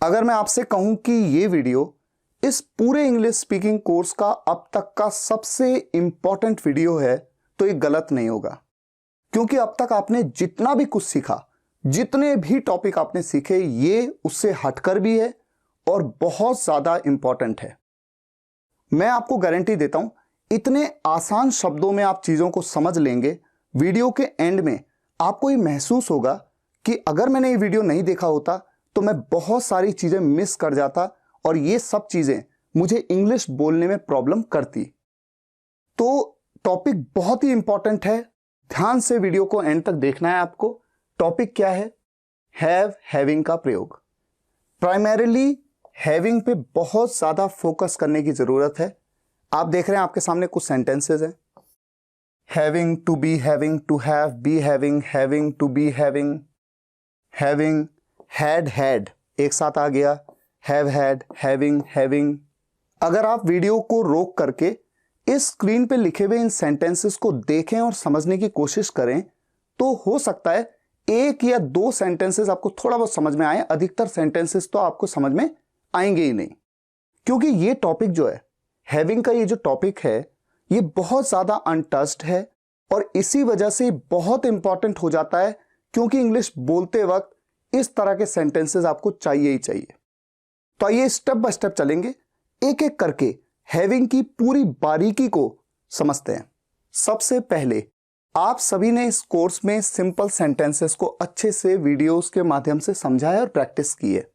अगर मैं आपसे कहूं कि ये वीडियो इस पूरे इंग्लिश स्पीकिंग कोर्स का अब तक का सबसे इंपॉर्टेंट वीडियो है तो ये गलत नहीं होगा, क्योंकि अब तक आपने जितना भी कुछ सीखा, जितने भी टॉपिक आपने सीखे, ये उससे हटकर भी है और बहुत ज्यादा इंपॉर्टेंट है। मैं आपको गारंटी देता हूं, इतने आसान शब्दों में आप चीजों को समझ लेंगे, वीडियो के एंड में आपको ये महसूस होगा कि अगर मैंने ये वीडियो नहीं देखा होता तो मैं बहुत सारी चीजें मिस कर जाता और ये सब चीजें मुझे इंग्लिश बोलने में प्रॉब्लम करती। तो टॉपिक बहुत ही इंपॉर्टेंट है, ध्यान से वीडियो को एंड तक देखना है आपको। टॉपिक क्या है? हैव, हैविंग का प्रयोग। प्राइमरीली हैविंग पे बहुत ज्यादा फोकस करने की जरूरत है। आप देख रहे हैं आपके सामने कुछ सेंटेंसेस हैं। Having, to be having, to have, be having, having, to be having, having, had एक साथ आ गया, हैव हैड, हैविंग, हैविंग। अगर आप वीडियो को रोक करके इस स्क्रीन पे लिखे हुए इन सेंटेंसेस को देखें और समझने की कोशिश करें तो हो सकता है एक या दो सेंटेंसेस आपको थोड़ा बहुत समझ में आए, अधिकतर सेंटेंसेस तो आपको समझ में आएंगे ही नहीं। क्योंकि ये टॉपिक जो है, हैविंग का ये जो टॉपिक है, ये बहुत ज्यादा अनटच्ड है और इसी वजह से बहुत इंपॉर्टेंट हो जाता है, क्योंकि इंग्लिश बोलते वक्त इस तरह के सेंटेंसेस आपको चाहिए ही चाहिए। तो आइए स्टेप बाय स्टेप चलेंगे, एक एक करके हैविंग की पूरी बारीकी को समझते हैं। सबसे पहले आप सभी ने इस कोर्स में सिंपल सेंटेंसेस को अच्छे से वीडियोस के माध्यम से समझा है और प्रैक्टिस की है।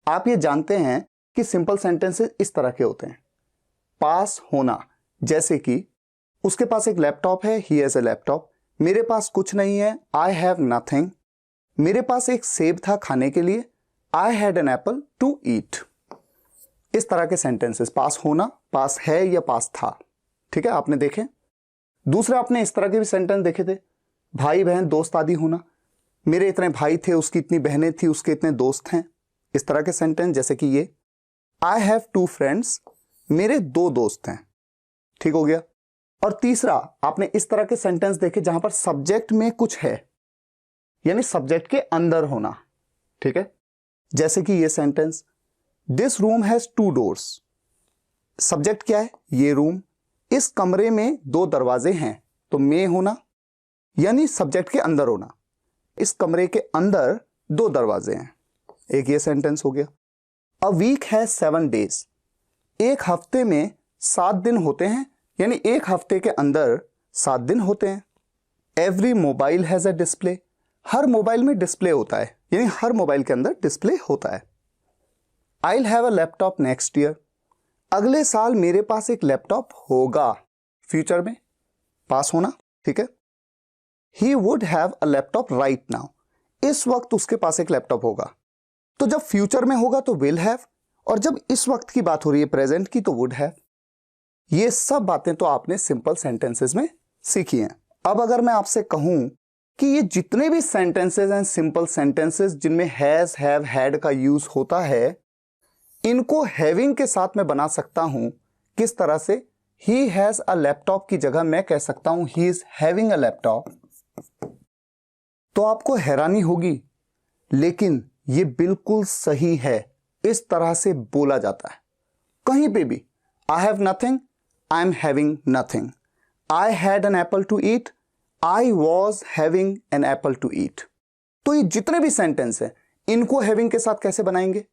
आप ये जानते हैं कि सिंपल सेंटेंसेस इस तरह के होते हैं। पास होना, जैसे कि उसके पास एक लैपटॉप है, ही हैज अ लैपटॉप। मेरे पास कुछ नहीं है, आई हैव नथिंग। मेरे पास एक सेब था खाने के लिए, I had an apple to eat. इस तरह के सेंटेंसेस, पास होना, पास है या पास था, ठीक है, आपने देखे। दूसरे आपने इस तरह के भी सेंटेंस देखे थे, भाई बहन दोस्त आदि होना। मेरे इतने भाई थे, उसकी इतनी बहनें थी, उसके इतने दोस्त हैं। इस तरह के सेंटेंस, जैसे कि ये, आई हैव टू फ्रेंड्स, मेरे दो दोस्त हैं, ठीक हो गया। और तीसरा आपने इस तरह के सेंटेंस देखे जहां पर सब्जेक्ट में कुछ है, यानी सब्जेक्ट के अंदर होना, ठीक है। जैसे कि ये sentence, this room has to doors. Subject क्या है? ये रूम। इस कमरे में दो दरवाजे हैं, तो में होना, यानी सब्जेक्ट के अंदर होना। इस कमरे के अंदर दो दरवाजे हैं, एक ये सेंटेंस हो गया। A week has 7 days. एक हफ्ते में 7 दिन होते हैं, यानी एक हफ्ते के अंदर 7 दिन होते हैं। Every mobile has a display. Her mobile में डिस्प्ले होता है, यानी हर मोबाइल के अंदर डिस्प्ले होता है। I'll have a laptop next year. अगले साल मेरे पास एक लैपटॉप होगा, फ्यूचर में, पास होना, ठीक है। He would have a laptop right now. इस वक्त उसके पास एक लैपटॉप होगा। तो जब फ्यूचर में होगा तो will have, और जब इस वक्त की बात हो रही है प्रेजेंट की तो would have। ये सब बातें तो आपने सिंपल सेंटेंसेस में सीखी हैं। अब अगर मैं आपसे कहूं कि ये जितने भी सेंटेंसेस हैं, सिंपल सेंटेंसेस जिनमें हैज, हैव, हैड का यूज होता है, इनको हैविंग के साथ में बना सकता हूं। किस तरह से? ही हैज अ लैपटॉप की जगह मैं कह सकता हूं ही इज हैविंग अ लैपटॉप। तो आपको हैरानी होगी, लेकिन ये बिल्कुल सही है, इस तरह से बोला जाता है कहीं पे भी। I have nothing, I am having nothing. I had an apple to eat, I was having an apple to eat. तो ये जितने भी सेंटेंस हैं, इनको हैविंग के साथ कैसे बनाएंगे?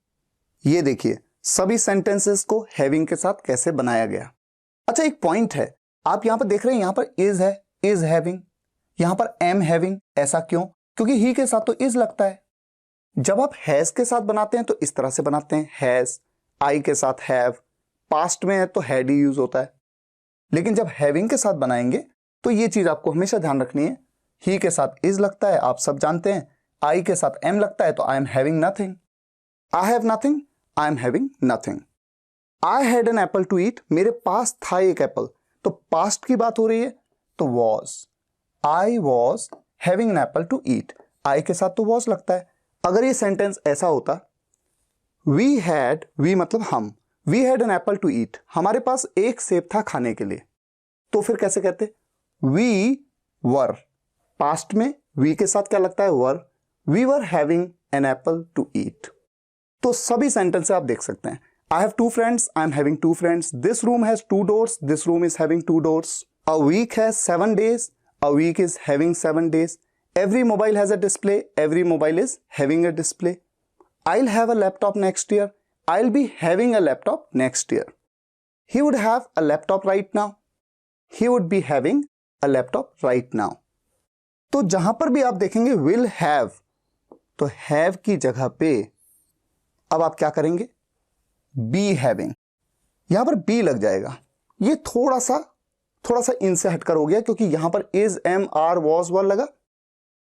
ये देखिए, सभी सेंटेंसेस को हैविंग के साथ कैसे बनाया गया। अच्छा, एक पॉइंट है, आप यहां पर देख रहे हैं, यहां पर इज है, इज हैविंग, यहां पर एम हैविंग। ऐसा क्यों? क्योंकि ही के साथ तो इज लगता है। जब आप हैज के साथ बनाते हैं तो इस तरह से बनाते हैं, हैज, आई के साथ हैव, पास्ट में है तो हैड ही यूज होता है। लेकिन जब हैविंग के साथ बनाएंगे तो ये चीज आपको हमेशा ध्यान रखनी है, ही के साथ इज लगता है, आप सब जानते हैं। आई के साथ एम लगता है तो I am having nothing. I have nothing, I am having nothing. I had an apple to eat, मेरे पास था एक एप्पल, तो पास्ट की बात हो रही है तो was. I was having an apple to eat, I के साथ तो वॉज लगता है। अगर ये सेंटेंस ऐसा होता, वी हैड, वी मतलब हम, we had an apple to eat, हमारे पास एक सेब था खाने के लिए, तो फिर कैसे कहते? वी वर, पास्ट में वी के साथ क्या लगता है? Were. We were having an apple to eat. तो सभी सेंटेंस आप देख सकते हैं। I have 2 friends, I am having 2 friends, this room has 2 doors, this room is having 2 doors, a week has 7 days, a week is having 7 days, every mobile has a display, every mobile is having a display, I'll have a laptop next year, I'll be having a laptop next year, he would have a laptop right now, he would be having a laptop right now। तो जहां पर भी आप देखेंगे will have, तो have की जगह पे अब आप क्या करेंगे, be having, यहां पर be लग जाएगा। ये थोड़ा सा इनसे हटकर हो गया क्योंकि यहां पर is, am, are, was, were लगा,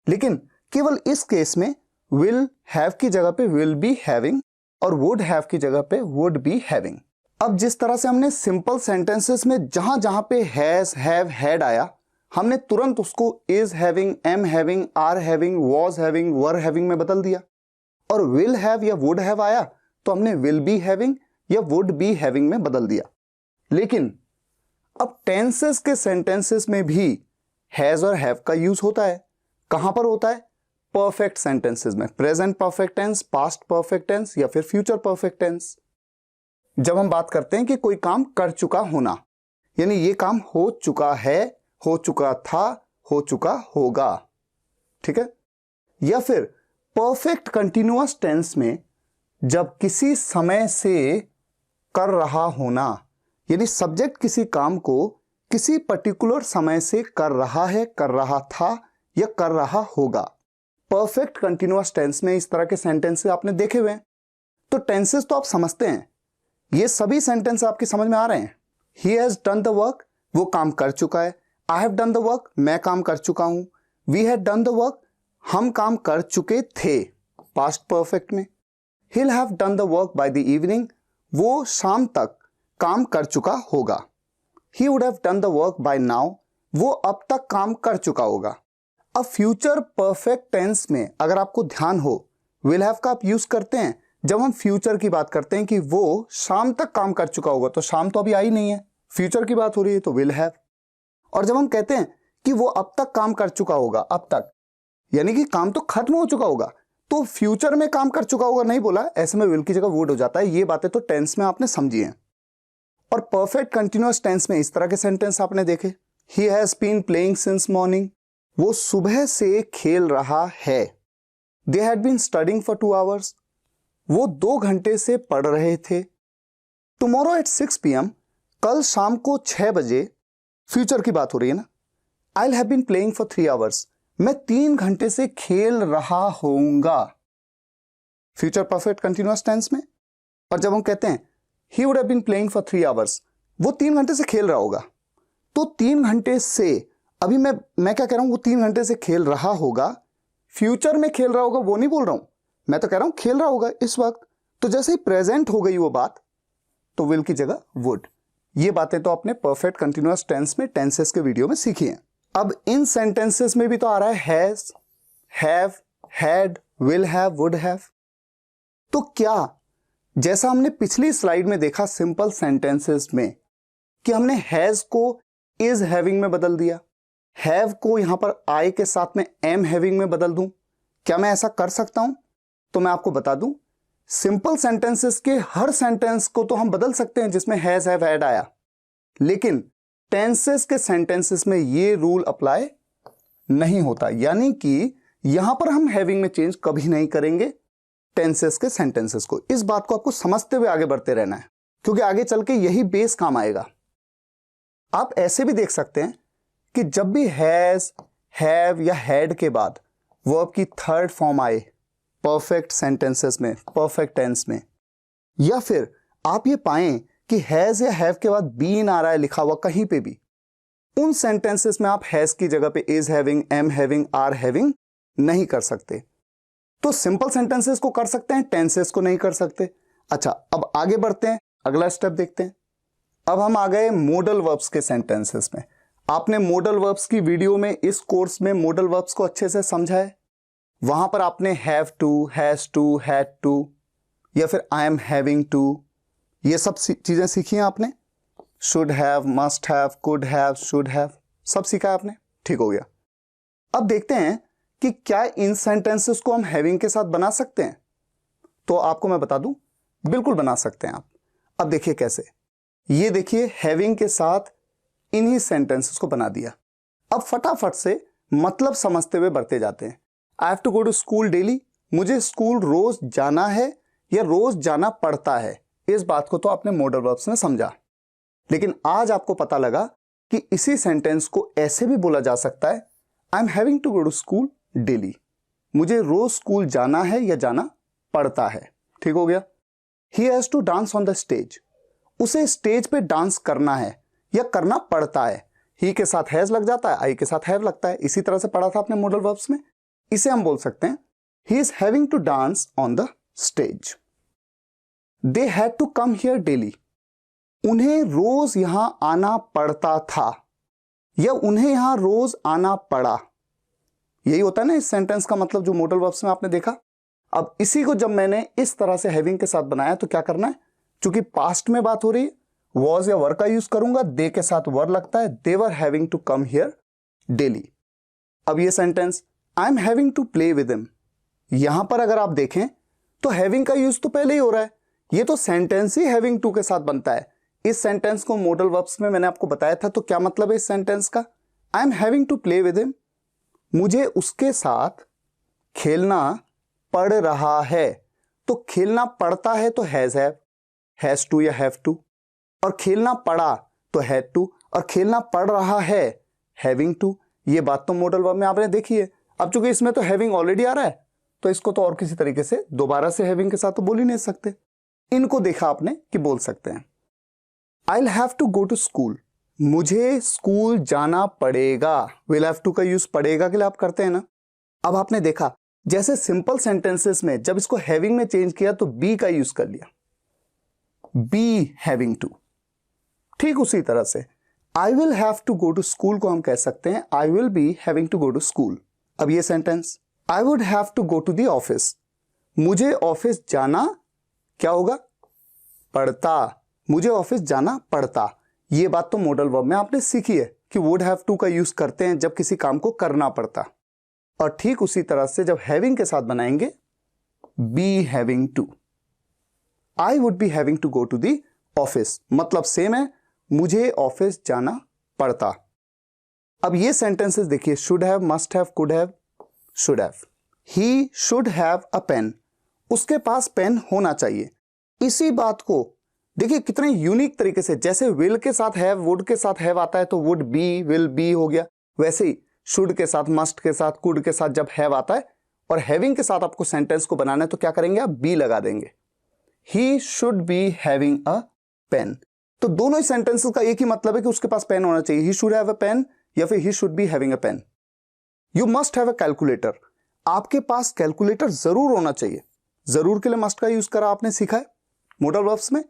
लेकिन केवल इस केस में will have की जगह पे will be having और would have की जगह पे would be having। अब जिस तरह से हमने सिंपल सेंटेंसेस में जहां जहां पे has, have, had आया, हमने तुरंत उसको is having, am having, are having, was having, were having में बदल दिया, और will have या would have आया तो हमने will be having या would be having में बदल दिया। लेकिन अब टेंसेस के सेंटेंसेस में भी has और have का यूज होता है। कहां पर होता है, परफेक्ट सेंटेंसेस में, present perfect tense, past perfect tense या फिर फ्यूचर परफेक्ट टेंस। जब हम बात करते हैं कि कोई काम कर चुका होना, यानी ये काम हो चुका है, हो चुका था, हो चुका होगा, ठीक है। या फिर परफेक्ट कंटिन्यूअस टेंस में जब किसी समय से कर रहा होना, यानी सब्जेक्ट किसी काम को किसी पर्टिकुलर समय से कर रहा है, कर रहा था या कर रहा होगा। परफेक्ट कंटिन्यूअस टेंस में इस तरह के सेंटेंस आपने देखे हुए हैं। तो टेंसेस तो आप समझते हैं, ये सभी सेंटेंस आपकी समझ में आ रहे हैं। He has done the work, वो काम कर चुका है। I have done the work, मैं काम कर चुका हूं। We had done the work, हम काम कर चुके थे, पास्ट परफेक्ट में। he'll have done the work by the evening, वो शाम तक काम कर चुका होगा। he would have done the work by now, वो अब तक काम कर चुका होगा। अब फ्यूचर परफेक्ट टेंस में अगर आपको ध्यान हो, will have का आप यूज करते हैं जब हम फ्यूचर की बात करते हैं कि वो शाम तक काम कर चुका होगा, तो शाम तो अभी आई नहीं है, फ्यूचर की बात हो रही है तो will have। और जब हम कहते हैं कि वो अब तक काम कर चुका होगा, अब तक यानी कि काम तो खत्म हो चुका होगा, तो फ्यूचर में काम कर चुका होगा नहीं बोला, ऐसे में विल की जगह वुड हो जाता है। ये बातें तो टेंस में आपने समझी हैं। और परफेक्ट कंटिन्यूअस टेंस में इस तरह के सेंटेंस आपने देखे, he has been playing since morning, वो सुबह से खेल रहा है। They had been studying for 2 hours, वो 2 घंटे से पढ़ रहे थे। टुमारो एट 6 PM, कल शाम को 6 बजे, फ्यूचर की बात हो रही है ना। I have been playing for 3 hours, मैं 3 घंटे से खेल रहा होऊंगा, फ्यूचर परफेक्ट कंटिन्यूअस टेंस में। और जब हम कहते हैं he would have been playing for 3 hours, वो 3 घंटे से खेल रहा होगा, तो 3 घंटे से, अभी मैं क्या कह रहा हूं, वो 3 घंटे से खेल रहा होगा, फ्यूचर में खेल रहा होगा वो नहीं बोल रहा हूं, मैं तो कह रहा हूं खेल रहा होगा इस वक्त। तो जैसे ही प्रेजेंट हो गई वो बात, तो विल की जगह वुड। ये बातें तो आपने परफेक्ट कंटिन्यूअस टेंस में टेंसेस के वीडियो में सीखी हैं। अब इन सेंटेंसेस में भी तो आ रहा है has, have, had, will have, would have. तो क्या जैसा हमने पिछली स्लाइड में देखा सिंपल सेंटेंसेस में कि हमने हैज को इज हैविंग में बदल दिया, हैव को यहां पर आई के साथ में एम हैविंग में बदल दूं, क्या मैं ऐसा कर सकता हूं? तो मैं आपको बता दूं, सिंपल सेंटेंसेस के हर सेंटेंस को तो हम बदल सकते हैं जिसमें हैज, हैव, हैड आया, लेकिन टेंसेस के सेंटेंसेस में ये रूल अप्लाई नहीं होता। यानी कि यहां पर हम हैविंग में चेंज कभी नहीं करेंगे टेंसेस के सेंटेंसेस को। इस बात को आपको समझते हुए आगे बढ़ते रहना है, क्योंकि आगे चल के यही बेस काम आएगा। आप ऐसे भी देख सकते हैं कि जब भी हैज, हैव या हैड के बाद वर्ब की थर्ड फॉर्म आए परफेक्ट सेंटेंसेस में, परफेक्ट टेंस में, या फिर आप ये पाएं कि हैज या हैव के बाद बीन आ रहा है लिखा हुआ कहीं पे भी, उन सेंटेंसेस में आप हैज की जगह पे is having, am having, are having नहीं कर सकते। तो सिंपल सेंटेंसेस को कर सकते हैं, टेंसेस को नहीं कर सकते। अच्छा, अब आगे बढ़ते हैं, अगला स्टेप देखते हैं। अब हम आ गए मॉडल वर्ब्स के सेंटेंसेस में। आपने मॉडल वर्ब्स की वीडियो में, इस कोर्स में मॉडल वर्ब्स को अच्छे से समझा है। वहां पर आपने have to, has to, had to या फिर आई एम हैविंग टू, ये सब चीजें सीखी हैं आपने। Should have, must have, could have, should have, सब सीखा है आपने, ठीक हो गया। अब देखते हैं कि क्या इन सेंटेंसेस को हम हैविंग के साथ बना सकते हैं। तो आपको मैं बता दूं, बिल्कुल बना सकते हैं आप। अब देखिए कैसे, ये देखिए हैविंग के साथ इन्हीं सेंटेंसेस को बना दिया। अब फटाफट से मतलब समझते हुए बढ़ते जाते हैं। I have to go to school daily, मुझे स्कूल रोज जाना है या रोज जाना पड़ता है। इस बात को तो आपने मॉडल वर्ब्स में समझा, लेकिन आज आपको पता लगा कि इसी सेंटेंस को ऐसे भी बोला जा सकता है, I am having to go to school daily, मुझे रोज स्कूल जाना है या जाना पड़ता है। ठीक हो गया। He has to dance on the stage, उसे स्टेज पे डांस करना है या करना पड़ता है। ही के साथ हैज लग जाता है, आई के साथ हैव लगता है। इसी तरह से पढ़ा था आपने मॉडल वर्ब्स में। इसे हम बोल सकते हैं he is having to dance on the stage. They had to come here daily, उन्हें रोज यहां आना पड़ता था या उन्हें यहां रोज आना पड़ा। यही होता है ना इस सेंटेंस का मतलब जो मॉडल वर्ब्स में आपने देखा। अब इसी को जब मैंने इस तरह से हैविंग के साथ बनाया तो क्या करना है, क्योंकि पास्ट में बात हो रही है, वॉज या वर का यूज करूंगा, दे के साथ वर लगता है, they were having to come here daily. अब ये sentence I am having to play with him, यहां पर अगर आप देखें तो हैविंग का यूज तो पहले ही हो रहा है, ये तो सेंटेंस ही हैविंग टू के साथ बनता है। इस सेंटेंस को मॉडल वर्ब्स में मैंने आपको बताया था, तो क्या मतलब है इस सेंटेंस का, I am having to play with him, मुझे उसके साथ खेलना पड़ रहा है। तो खेलना पड़ता है तो हैज टू या हैव टू, और खेलना पड़ा तो हैड टू, और खेलना पड़ रहा है हैविंग टू। ये बात तो मॉडल वर्ब में आपने देखी है। अब चूंकि इसमें तो हैविंग ऑलरेडी आ रहा है, तो इसको तो और किसी तरीके से दोबारा से हैविंग के साथ तो बोल ही नहीं सकते। इनको देखा आपने कि बोल सकते हैं I will have to go to school, मुझे स्कूल जाना पड़ेगा। विल हैव टू का यूज पड़ेगा के लिए आप करते हैं ना। अब आपने देखा जैसे सिंपल सेंटेंसेस में जब इसको हैविंग में चेंज किया तो बी का यूज कर लिया, बी हैविंग टू। ठीक उसी तरह से I will have to go to school को हम कह सकते हैं I will be having to go to school. अब ये sentence I would have to go to the office, मुझे ऑफिस जाना क्या होगा, पड़ता, मुझे ऑफिस जाना पड़ता। ये बात तो मॉडल वर्ब में आपने सीखी है कि वुड हैव टू का यूज करते हैं जब किसी काम को करना पड़ता। और ठीक उसी तरह से जब हैविंग के साथ बनाएंगे be having to, I would be having to go to the office, मतलब सेम है, मुझे ऑफिस जाना पड़ता। अब ये सेंटेंसेस देखिए, should have, must have, could have, should have. He should have a pen, उसके पास पेन होना चाहिए। इसी बात को देखिए कितने यूनिक तरीके से, जैसे विल के साथ हैव, वुड के साथ हैव आता है तो वुड बी, विल बी हो गया, वैसे ही शुड के साथ, मस्ट के साथ, कुड के साथ जब हैव आता है और हैविंग के साथ आपको सेंटेंस को बनाना है तो क्या करेंगे आप, बी लगा देंगे। He should be having a pen. तो दोनों ही सेंटेंसेस का एक ही मतलब है कि उसके पास पेन होना चाहिए, he should have a pen या फिर he should be having a pen. You must have a calculator, आपके पास कैलकुलेटर जरूर होना चाहिए। जरूर के लिए मस्ट का यूज करा आपने सीखा है मॉडल वर्ब्स में।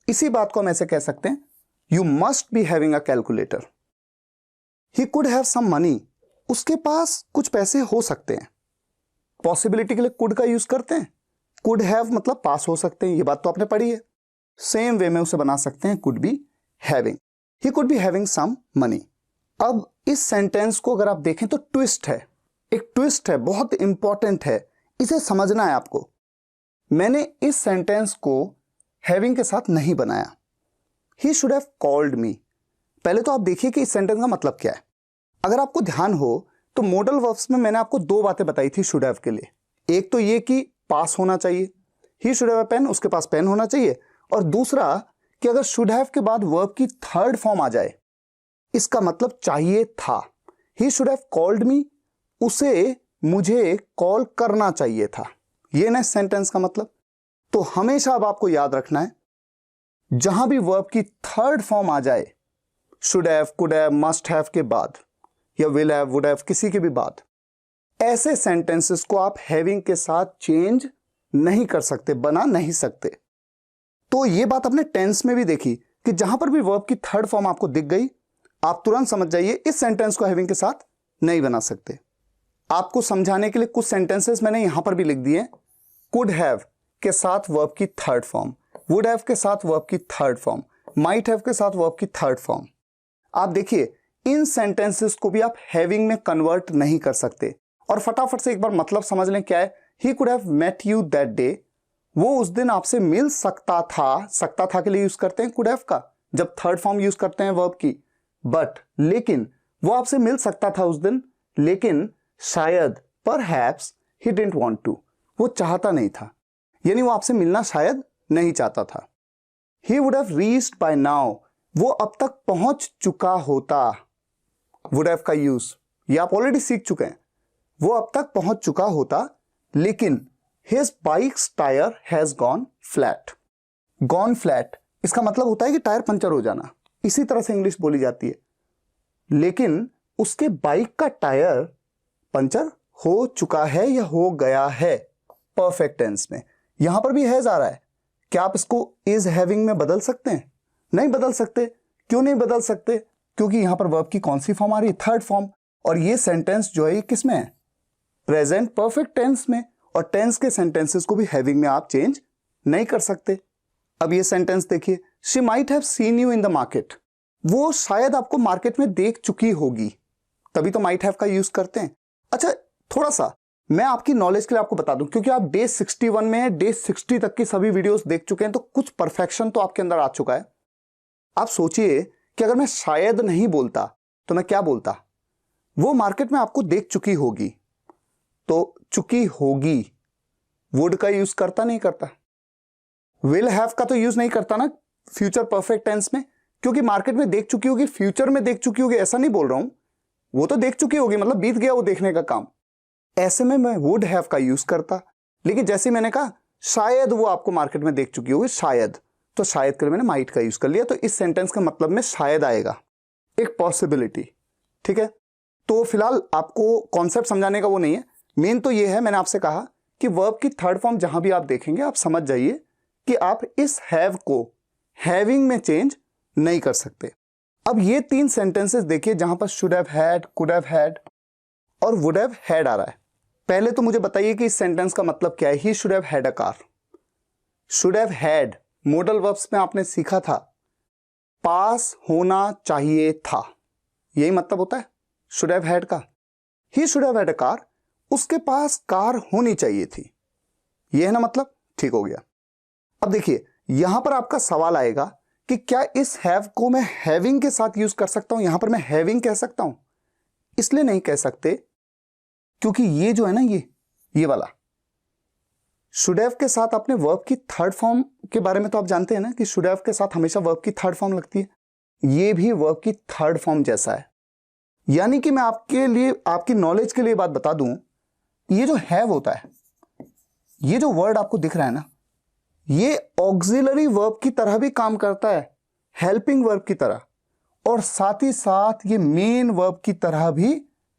इसी बात को हम ऐसे कह सकते हैं, you must be having a calculator. He could have some money, उसके पास कुछ पैसे हो सकते हैं। पॉसिबिलिटी के लिए कुड का यूज करते हैं, कुड हैव मतलब पास हो सकते हैं, ये बात तो आपने पढ़ी है। सेम वे में उसे बना सकते हैं, could be having, he could be having some money. अब इस सेंटेंस को अगर आप देखें तो ट्विस्ट है, एक ट्विस्ट है, बहुत इंपॉर्टेंट है, इसे समझना है आपको। मैंने इस सेंटेंस को हैविंग के साथ नहीं बनाया। ही शुड हैव कॉल्ड मी, पहले तो आप देखिए कि इस सेंटेंस का मतलब क्या है। अगर आपको ध्यान हो तो मॉडल वर्ब्स में मैंने आपको दो बातें बताई थी शुड हैव के लिए। एक तो ये कि पास होना चाहिए, he should have a pen, उसके पास पेन होना चाहिए, और दूसरा कि अगर शुड हैव के बाद वर्ब की थर्ड फॉर्म आ जाए, इसका मतलब चाहिए था। ही शुड हैव कॉल्ड मी, उसे मुझे कॉल करना चाहिए था, ये ना सेंटेंस का मतलब। तो हमेशा अब आपको याद रखना है, जहां भी वर्ब की थर्ड फॉर्म आ जाए, should have, could have, must have के बाद या विल हैव, वुड हैव, किसी के भी बाद, ऐसे सेंटेंसेस को आप हैविंग के साथ चेंज नहीं कर सकते, बना नहीं सकते। तो ये बात आपने टेंस में भी देखी कि जहां पर भी वर्ब की थर्ड फॉर्म आपको दिख गई, आप तुरंत समझ जाइए इस सेंटेंस को हैविंग के साथ नहीं बना सकते। आपको समझाने के लिए कुछ सेंटेंसेस मैंने यहां पर भी लिख दिए। कुड हैव के साथ वर्ब की थर्ड फॉर्म, वुड हैव के साथ वर्ब की थर्ड फॉर्म, माइट हैव के साथ वर्ब की थर्ड फॉर्म। आप देखिए इन सेंटेंसेस को भी आप हैविंग में कन्वर्ट नहीं कर सकते। और फटाफट से एक बार मतलब समझ लें क्या है। He could have met you that day, वो उस दिन आपसे मिल सकता था के लिए यूज करते हैं कुड हैव का, जब थर्ड फॉर्म यूज करते हैं वर्ब की। बट लेकिन वो आपसे मिल सकता था उस दिन, लेकिन शायद perhaps he didn't want to, वो चाहता नहीं था, यानी वो आपसे मिलना शायद नहीं चाहता था। ही would have reached by now, वो अब तक पहुंच चुका होता। वुड हैव का यूज ये आप ऑलरेडी सीख चुके हैं। वो अब तक पहुंच चुका होता, लेकिन his bikes tyre has gone flat. Gone flat इसका मतलब होता है कि टायर पंचर हो जाना, इसी तरह से इंग्लिश बोली जाती है। लेकिन उसके बाइक का टायर पंचर हो चुका है या हो गया है, परफेक्ट टेंस में। यहां पर भी हैज आ रहा है। क्या आप इसको इज हैविंग में बदल सकते हैं? नहीं बदल सकते। क्यों नहीं बदल सकते? क्योंकि यहां पर वर्ब की कौन सी फॉर्म आ रही है? Third form. और ये सेंटेंस जो है किस में है? प्रेजेंट परफेक्ट टेंस में। और टेंस के सेंटेंसेस को भी हैविंग में आप चेंज नहीं कर सकते। अब ये सेंटेंस देखिए, she might have seen you in the market, वो शायद आपको मार्केट में देख चुकी होगी, तभी तो माइट हैव का यूज करते हैं। अच्छा, थोड़ा सा मैं आपकी नॉलेज के लिए आपको बता दूं, क्योंकि आप डे 61 में डे 60 तक की सभी वीडियोस देख चुके हैं, तो कुछ परफेक्शन तो आपके अंदर आ चुका है। आप सोचिए कि अगर मैं शायद नहीं बोलता तो मैं क्या बोलता? वो मार्केट में आपको देख चुकी होगी, तो चुकी होगी वुड का यूज करता नहीं करता? विल हैव का तो यूज नहीं करता ना फ्यूचर परफेक्ट टेंस में, क्योंकि मार्केट में देख चुकी होगी, फ्यूचर में देख चुकी होगी ऐसा नहीं बोल रहा हूं। वो तो देख चुकी होगी, मतलब बीत गया वो देखने का काम। ऐसे में मैं वुड हैव का यूज करता। लेकिन जैसे मैंने कहा शायद वो आपको मार्केट में देख चुकी होगी, शायद, तो शायद के लिए मैंने माइट का यूज कर लिया। तो इस सेंटेंस का मतलब में शायद आएगा, एक पॉसिबिलिटी। ठीक है, तो फिलहाल आपको कॉन्सेप्ट समझाने का वो नहीं है, मेन तो ये है, मैंने आपसे कहा कि वर्ब की थर्ड फॉर्म जहां भी आप देखेंगे आप समझ जाइए कि आप इस हैव को हैविंग में चेंज नहीं कर सकते। अब ये तीन सेंटेंसेस देखिए जहां पर should have had, could have had और वुड हैव हैड आ रहा है। पहले तो मुझे बताइए कि इस सेंटेंस का मतलब क्या है? ही should have had a car. Should have had modal verbs में आपने सीखा था पास होना चाहिए था, यही मतलब होता है शुड हैव हैड का। ही should have had a car, उसके पास कार होनी चाहिए थी, यह है ना मतलब? ठीक हो गया। अब देखिए यहां पर आपका सवाल आएगा कि क्या इस हैव को मैं हैविंग के साथ यूज कर सकता हूं? यहां पर मैं हैविंग कह सकता हूं? इसलिए नहीं कह सकते क्योंकि ये जो है ना, ये वाला शुड हैव के साथ अपने वर्ब की थर्ड फॉर्म के बारे में तो आप जानते हैं ना कि शुड हैव के साथ हमेशा वर्ब की थर्ड फॉर्म लगती है। ये भी वर्ब की थर्ड फॉर्म जैसा है। यानी कि मैं आपके लिए, आपकी नॉलेज के लिए बात बता दूं, ये जो हैव होता है, ये जो वर्ड आपको दिख रहा है ना, ये ऑक्सिलरी वर्ब की तरह भी काम करता है, हेल्पिंग वर्ब की तरह, और साथ ही साथ ये मेन वर्ब की तरह भी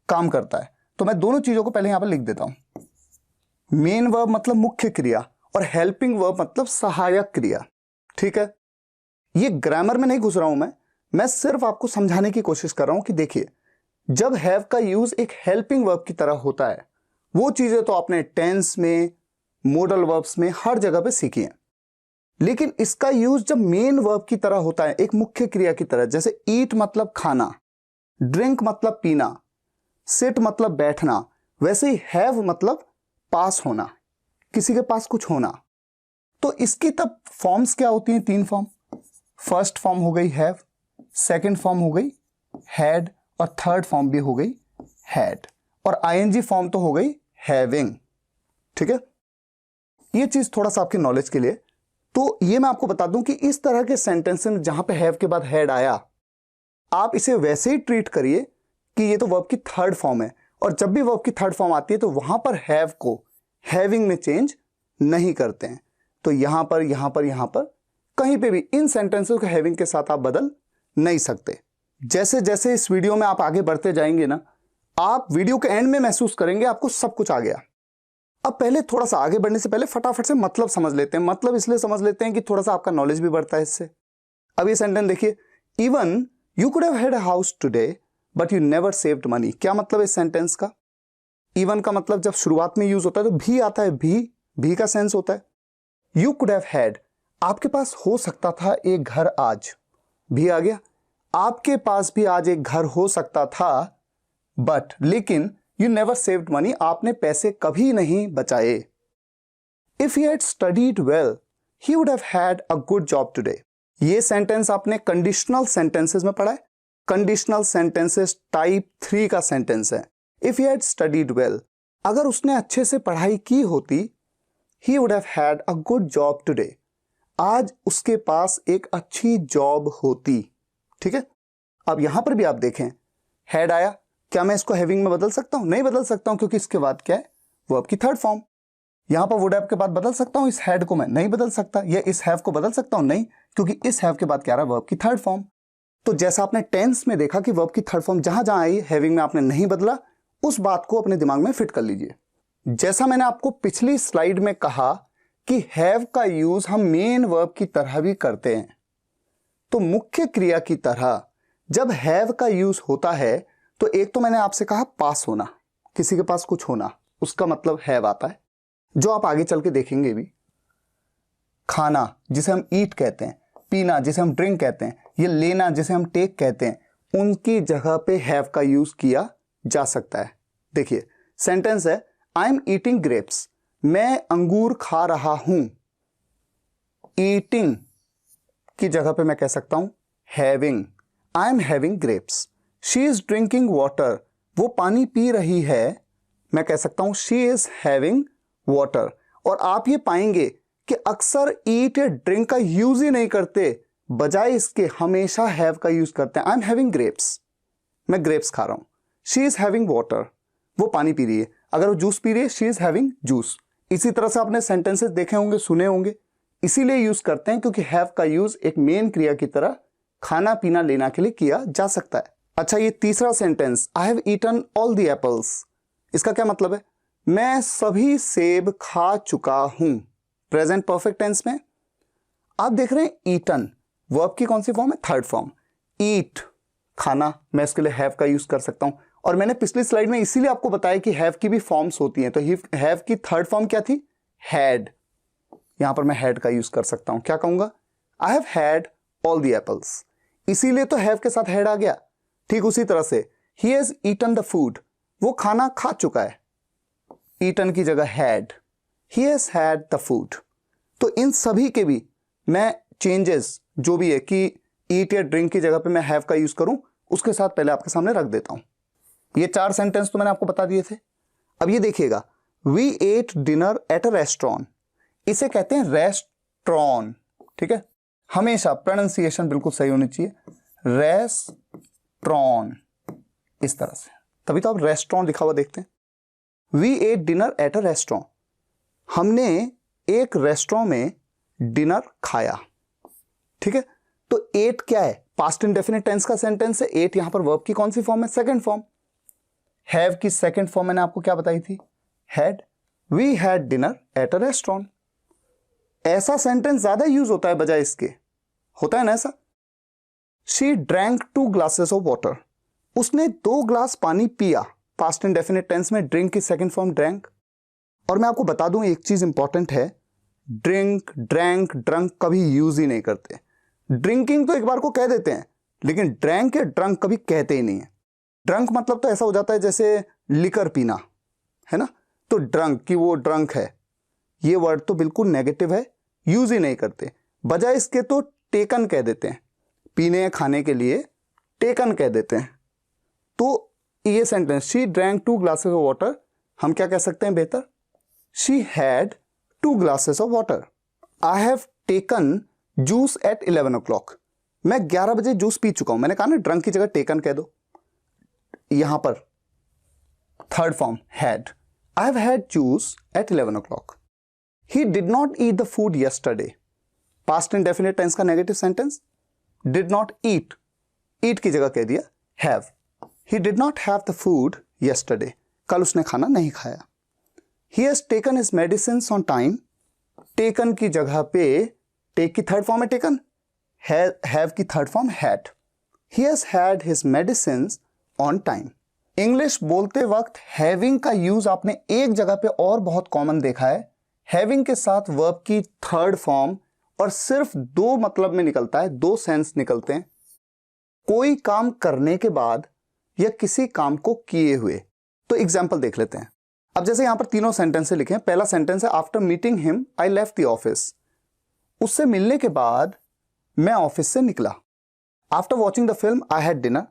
काम करता है। तो मैं दोनों चीजों को पहले यहां पर लिख देता हूं। मेन वर्ब मतलब मुख्य क्रिया और हेल्पिंग वर्ब मतलब सहायक क्रिया। ठीक है, ये ग्रामर में नहीं घुस रहा हूं मैं सिर्फ आपको समझाने की कोशिश कर रहा हूं कि देखिए जब हैव का यूज एक हेल्पिंग वर्ब की तरह होता है, वो चीजें तो आपने टेंस में, मॉडल वर्ब्स में, हर जगह पे सीखी हैं। लेकिन इसका यूज जब मेन वर्ब की तरह होता है, एक मुख्य क्रिया की तरह, जैसे ईट मतलब खाना, ड्रिंक मतलब पीना, सिट मतलब बैठना, वैसे ही हैव मतलब पास होना, किसी के पास कुछ होना। तो इसकी तब फॉर्म्स क्या होती हैं? तीन फॉर्म। फर्स्ट फॉर्म हो गई हैव, सेकंड फॉर्म हो गई हैड, और थर्ड फॉर्म भी हो गई हैड, और आईएनजी फॉर्म तो हो गई हैविंग। ठीक है, ये चीज थोड़ा सा आपकी नॉलेज के लिए। तो ये मैं आपको बता दूं कि इस तरह के सेंटेंस में जहां पे हैव के बाद हैड आया, आप इसे वैसे ही ट्रीट करिए कि ये तो वर्ब की थर्ड फॉर्म है, और जब भी वर्ब की थर्ड फॉर्म आती है तो वहां पर हैव को हैविंग में चेंज नहीं करते हैं। तो यहां पर कहीं पे भी इन सेंटेंसेस को हैविंग के साथ आप बदल नहीं सकते। जैसे जैसे इस वीडियो में आप आगे बढ़ते जाएंगे ना, आप वीडियो के एंड में महसूस करेंगे आपको सब कुछ आ गया। अब पहले थोड़ा सा आगे बढ़ने से पहले फटाफट से मतलब समझ लेते हैं। मतलब इसलिए समझ लेते हैं कि थोड़ा सा आपका नॉलेज भी बढ़ता है इससे। अब ये सेंटेंस देखिए, even you could have had a house today but you never saved money. क्या मतलब इस सेंटेंस का? इवन का मतलब जब शुरुआत में यूज होता है तो भी आता है, भी का सेंस होता है। यू कुड हैव हैड, आपके पास हो सकता था एक घर आज, भी आ गया। आपके पास भी आज एक घर हो सकता था, बट लेकिन यू नेवर सेव्ड मनी, आपने पैसे कभी नहीं बचाए। If he had studied well, he would have had a good job today. ये सेंटेंस आपने कंडीशनल सेंटेंसेस में पढ़ा है. कंडीशनल सेंटेंसेस टाइप 3 का सेंटेंस है. If he had studied well, अगर उसने अच्छे से पढ़ाई की होती, he would have had a good job today. आज उसके पास एक अच्छी जॉब होती. ठीक है. अब यहां पर भी आप देखें, had आया, क्या मैं इसको हैविंग में बदल सकता हूं? नहीं बदल सकता हूं, क्योंकि इसके बाद क्या है? वर्ब की थर्ड फॉर्म. यहां पर वुड हैव के बाद बदल सकता हूं इस हैड को? मैं नहीं बदल सकता. या इस हैव को बदल सकता हूं? नहीं, क्योंकि इस हैव के बाद क्या आ रहा है? वर्ब की थर्ड फॉर्म. तो जैसा आपने टेंस में देखा कि वर्ब की थर्ड फॉर्म जहां जहां आई, हैविंग में आपने नहीं बदला, उस बात को अपने दिमाग में फिट कर लीजिए. जैसा मैंने आपको पिछली स्लाइड में कहा कि हैव का यूज हम मेन वर्ब की तरह भी करते हैं. तो मुख्य क्रिया की तरह जब हैव का यूज होता है, तो एक तो मैंने आपसे कहा पास होना, किसी के पास कुछ होना, उसका मतलब हैव आता है, जो आप आगे चल के देखेंगे भी. खाना जिसे हम ईट कहते हैं, पीना जिसे हम ड्रिंक कहते हैं, ये लेना जिसे हम टेक कहते हैं, उनकी जगह पे हैव का यूज किया जा सकता है. देखिए सेंटेंस है, आई एम ईटिंग ग्रेप्स, मैं अंगूर खा रहा हूं. ईटिंग की जगह पे मैं कह सकता हूं having. I am having grapes. She is drinking water, वो पानी पी रही है, मैं कह सकता हूं शी इज हैविंग वाटर. और आप ये पाएंगे कि अक्सर ईट या ड्रिंक का यूज ही नहीं करते, बजाय इसके हमेशा हैव का यूज करते हैं. आई एम हैविंग ग्रेप्स, मैं ग्रेप्स खा रहा हूं. शी इज हैविंग वाटर, वो पानी पी रही है. अगर वो जूस पी रही है, शी इज हैविंग जूस. इसी तरह से आपने सेंटेंसेस देखे होंगे, सुने होंगे. इसीलिए यूज करते हैं क्योंकि हैव का यूज एक मेन क्रिया की तरह खाना पीना लेना के लिए किया जा सकता है. अच्छा, ये तीसरा sentence, I have eaten all the apples, इसका क्या मतलब है? मैं सभी सेब खा चुका हूं. प्रेजेंट परफेक्ट टेंस में आप देख रहे हैं ईटन, वर्ब की कौन सी फॉर्म है? Third form. ईट खाना, मैं इसके लिए हैव का यूज कर सकता हूं. और मैंने पिछली स्लाइड में इसीलिए आपको बताया कि हैव की भी फॉर्म्स होती हैं. तो हैव की थर्ड फॉर्म क्या थी? हैड. यहां पर मैं हैड का यूज कर सकता हूं. क्या कहूंगा? आई have had all the apples. इसीलिए तो हैव के साथ हैड आ गया. ठीक उसी तरह से he has eaten the food, वो खाना खा चुका है. ईटन की जगह had. He has had the food. तो इन सभी के भी मैं चेंजेस जो भी है कि ईट या ड्रिंक की जगह पे मैं हैव का यूज करूं, उसके साथ पहले आपके सामने रख देता हूं. ये 4 सेंटेंस तो मैंने आपको बता दिए थे. अब ये देखिएगा, we ate dinner at a restaurant, इसे कहते हैं रेस्टोरेंट. ठीक है, हमेशा प्रोनाउंसिएशन बिल्कुल सही होनी चाहिए. रेस्टोरेंट, इस तरह से, तभी तो आप रेस्टोरेंट लिखा हुआ देखते हैं. We ate dinner at a restaurant, हमने एक रेस्टोरेंट में डिनर खाया. ठीक है, तो एट क्या है? पास्ट इंडेफिनिट टेंस का सेंटेंस है. एट यहां पर वर्ब की कौन सी फॉर्म है? Second form. हैव की सेकंड फॉर्म मैंने आपको क्या बताई थी? Had. We had dinner at a restaurant. ऐसा सेंटेंस ज्यादा यूज होता है बजाय इसके, होता है ना ऐसा. She drank 2 glasses of water, उसने 2 ग्लास पानी पिया. पास्ट इंडेफिनिट टेंस में ड्रिंक की सेकंड फॉर्म ड्रैंक. और मैं आपको बता दूं एक चीज इंपॉर्टेंट है, ड्रिंक, ड्रैंक, ड्रंक कभी यूज ही नहीं करते. ड्रिंकिंग तो एक बार को कह देते हैं, लेकिन ड्रैंक या ड्रंक कभी कहते ही नहीं है. ड्रंक मतलब तो ऐसा हो जाता है जैसे लिकर पीना, है ना. तो ड्रंक कि वो ड्रंक है, ये वर्ड तो बिल्कुल नेगेटिव है, यूज ही नहीं करते. बजाय इसके तो टेकन कह देते हैं. पीने खाने के लिए टेकन कह देते हैं. तो ये sentence, she drank 2 glasses of water, हम क्या कह सकते हैं बेहतर? She had 2 glasses of water. I have taken juice at 11 o'clock, मैं 11 बजे जूस पी चुका हूं. मैंने कहा ना ड्रंक की जगह टेकन कह दो. यहां पर third form had. I have had juice at 11 o'clock. He did not eat the food yesterday. Past indefinite tense का negative sentence. Did not eat, eat की जगह कह दिया have. He did not have the food yesterday, कल उसने खाना नहीं खाया. He has taken his medicines on time. Taken की जगह पे टेक की थर्ड फॉर्म है टेकन. हैव की third form had. He has had his medicines on time. English बोलते वक्त हैविंग का यूज आपने एक जगह पे और बहुत कॉमन देखा है. हैविंग के साथ वर्ब की थर्ड फॉर्म, और सिर्फ 2 मतलब में निकलता है, 2 सेंस निकलते हैं. कोई काम करने के बाद या किसी काम को किए हुए. तो एग्जाम्पल देख लेते हैं. अब जैसे यहां पर तीनों सेंटेंस लिखे हैं। पहला सेंटेंस है after meeting him I left the office. उससे मिलने के बाद मैं ऑफिस से निकला। After watching the film I had dinner.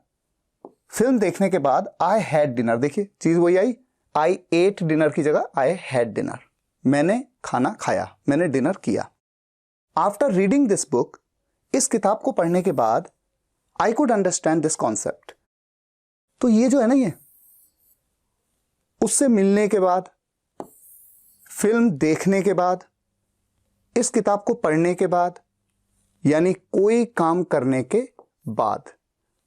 Film देखने के बाद आई हैड डिनर, देखिए चीज वही आई, आई एट डिनर की जगह आई हैड डिनर। मैंने खाना खाया, मैंने डिनर किया। आफ्टर रीडिंग दिस बुक, इस किताब को पढ़ने के बाद I could understand this concept. तो ये जो है ना, ये उससे मिलने के बाद, फिल्म देखने के बाद, इस किताब को पढ़ने के बाद, यानी कोई काम करने के बाद।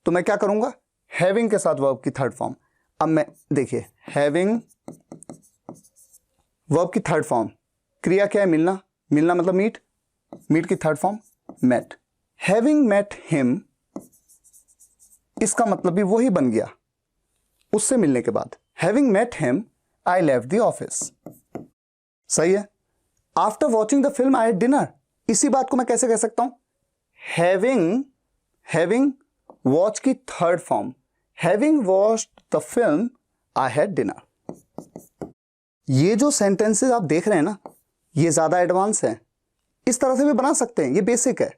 तो मैं क्या करूंगा, हैविंग के साथ वर्ब की थर्ड फॉर्म। अब मैं देखिए, हैविंग वर्ब की थर्ड फॉर्म, क्रिया क्या है, मिलना, मिलना मतलब मीट, मीट की third form met. Having met him, इसका मतलब भी वही बन गया, उससे मिलने के बाद। Having met him I left the office. सही है। After watching the film I had dinner, इसी बात को मैं कैसे कह सकता हूं, हैविंग वॉच की third form, having watched the film I had dinner. ये जो सेंटेंसेस आप देख रहे हैं ना, ये ज्यादा एडवांस है। इस तरह से भी बना सकते हैं, ये बेसिक है,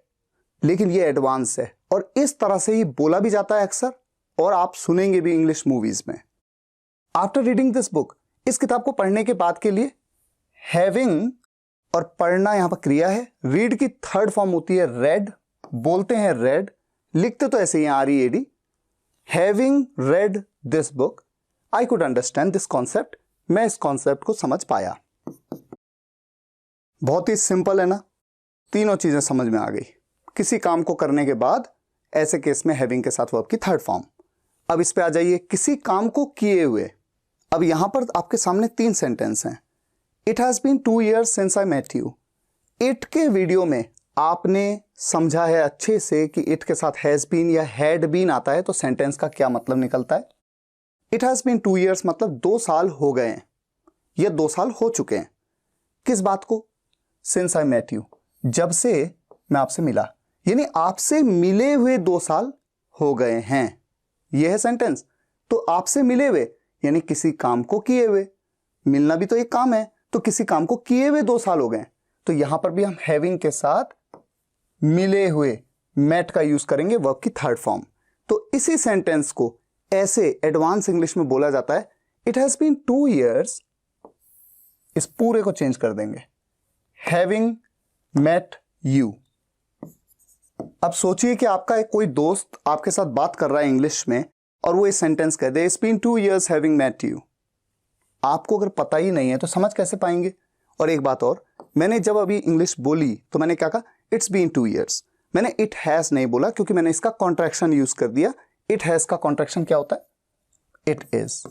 लेकिन ये एडवांस है और इस तरह से ही बोला भी जाता है अक्सर, और आप सुनेंगे भी इंग्लिश मूवीज में। आफ्टर रीडिंग दिस बुक, इस किताब को पढ़ने के बाद के लिए हैविंग और पढ़ना यहां पर क्रिया है। रीड की थर्ड फॉर्म होती है रेड, बोलते हैं रेड, लिखते तो ऐसे ही READ। Having read this book I could understand this concept, मैं इस कॉन्सेप्ट को समझ पाया। बहुत ही सिंपल है ना, तीनों चीजें समझ में आ गई। किसी काम को करने के बाद, ऐसे केस में हैविंग के साथ वर्ब की थर्ड फॉर्म। अब इस पे आ जाइए, किसी काम को किए हुए। अब यहां पर आपके सामने 3 सेंटेंस हैं। It has been 2 years since I met you. It के वीडियो में आपने समझा है अच्छे से कि इट के साथ हैज बीन या हैड बीन आता है तो सेंटेंस का क्या मतलब निकलता है। इट हैज बीन 2 years मतलब 2 साल हो गए हैं या 2 साल हो चुके हैं। किस बात को, सिंस आई मेट यू, जब से मैं आपसे मिला, यानी आपसे मिले हुए 2 साल हो गए हैं, यह है सेंटेंस। तो आपसे मिले हुए यानी किसी काम को किए हुए, मिलना भी तो एक काम है, तो किसी काम को किए हुए 2 साल हो गए। तो यहां पर भी हम हैविंग के साथ मिले हुए मेट का यूज करेंगे वर्ब की थर्ड फॉर्म। तो इसी सेंटेंस को ऐसे एडवांस इंग्लिश में बोला जाता है, इट हैज बीन 2 years। इस पूरे को चेंज कर देंगे, हैविंग मेट यू। अब सोचिए कि आपका एक कोई दोस्त आपके साथ बात कर रहा है इंग्लिश में, और वो इस सेंटेंस कह दे, it's been 2 years having met you. आपको अगर पता ही नहीं है तो समझ कैसे पाएंगे। और एक बात और, मैंने जब अभी इंग्लिश बोली तो मैंने क्या कहा, इट्स बीन 2 years। मैंने इट हैज नहीं बोला क्योंकि मैंने इसका कॉन्ट्रैक्शन यूज कर दिया। इट हैज का कॉन्ट्रैक्शन क्या होता है, it is,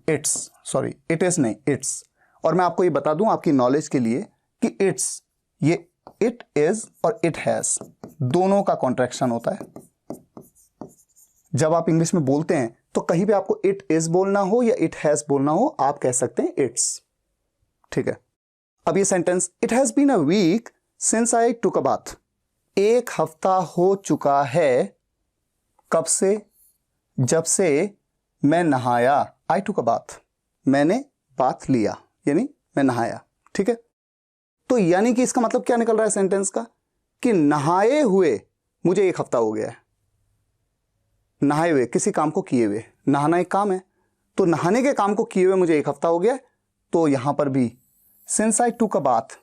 it's, sorry it is नहीं, इट्स। और मैं आपको ये बता दूं आपकी नॉलेज के लिए कि इट्स, ये इट इज और इट हैज दोनों का कॉन्ट्रैक्शन होता है। जब आप इंग्लिश में बोलते हैं तो कहीं भी आपको इट इज बोलना हो या इट हैज बोलना हो, आप कह सकते हैं इट्स। ठीक है। अब ये sentence, it has been a week since I took a bath. 1 हफ्ता हो चुका है, कब से, जब से मैं नहाया। आई टुक अ बाथ, मैंने बाथ लिया, यानी मैं नहाया। ठीक है। तो यानी कि इसका मतलब क्या निकल रहा है सेंटेंस का, कि नहाए हुए मुझे 1 हफ्ता हो गया है। नहाए हुए, किसी काम को किए हुए, नहाना एक काम है, तो नहाने के काम को किए हुए मुझे 1 हफ्ता हो गया है। तो यहां पर भी since I took a bath,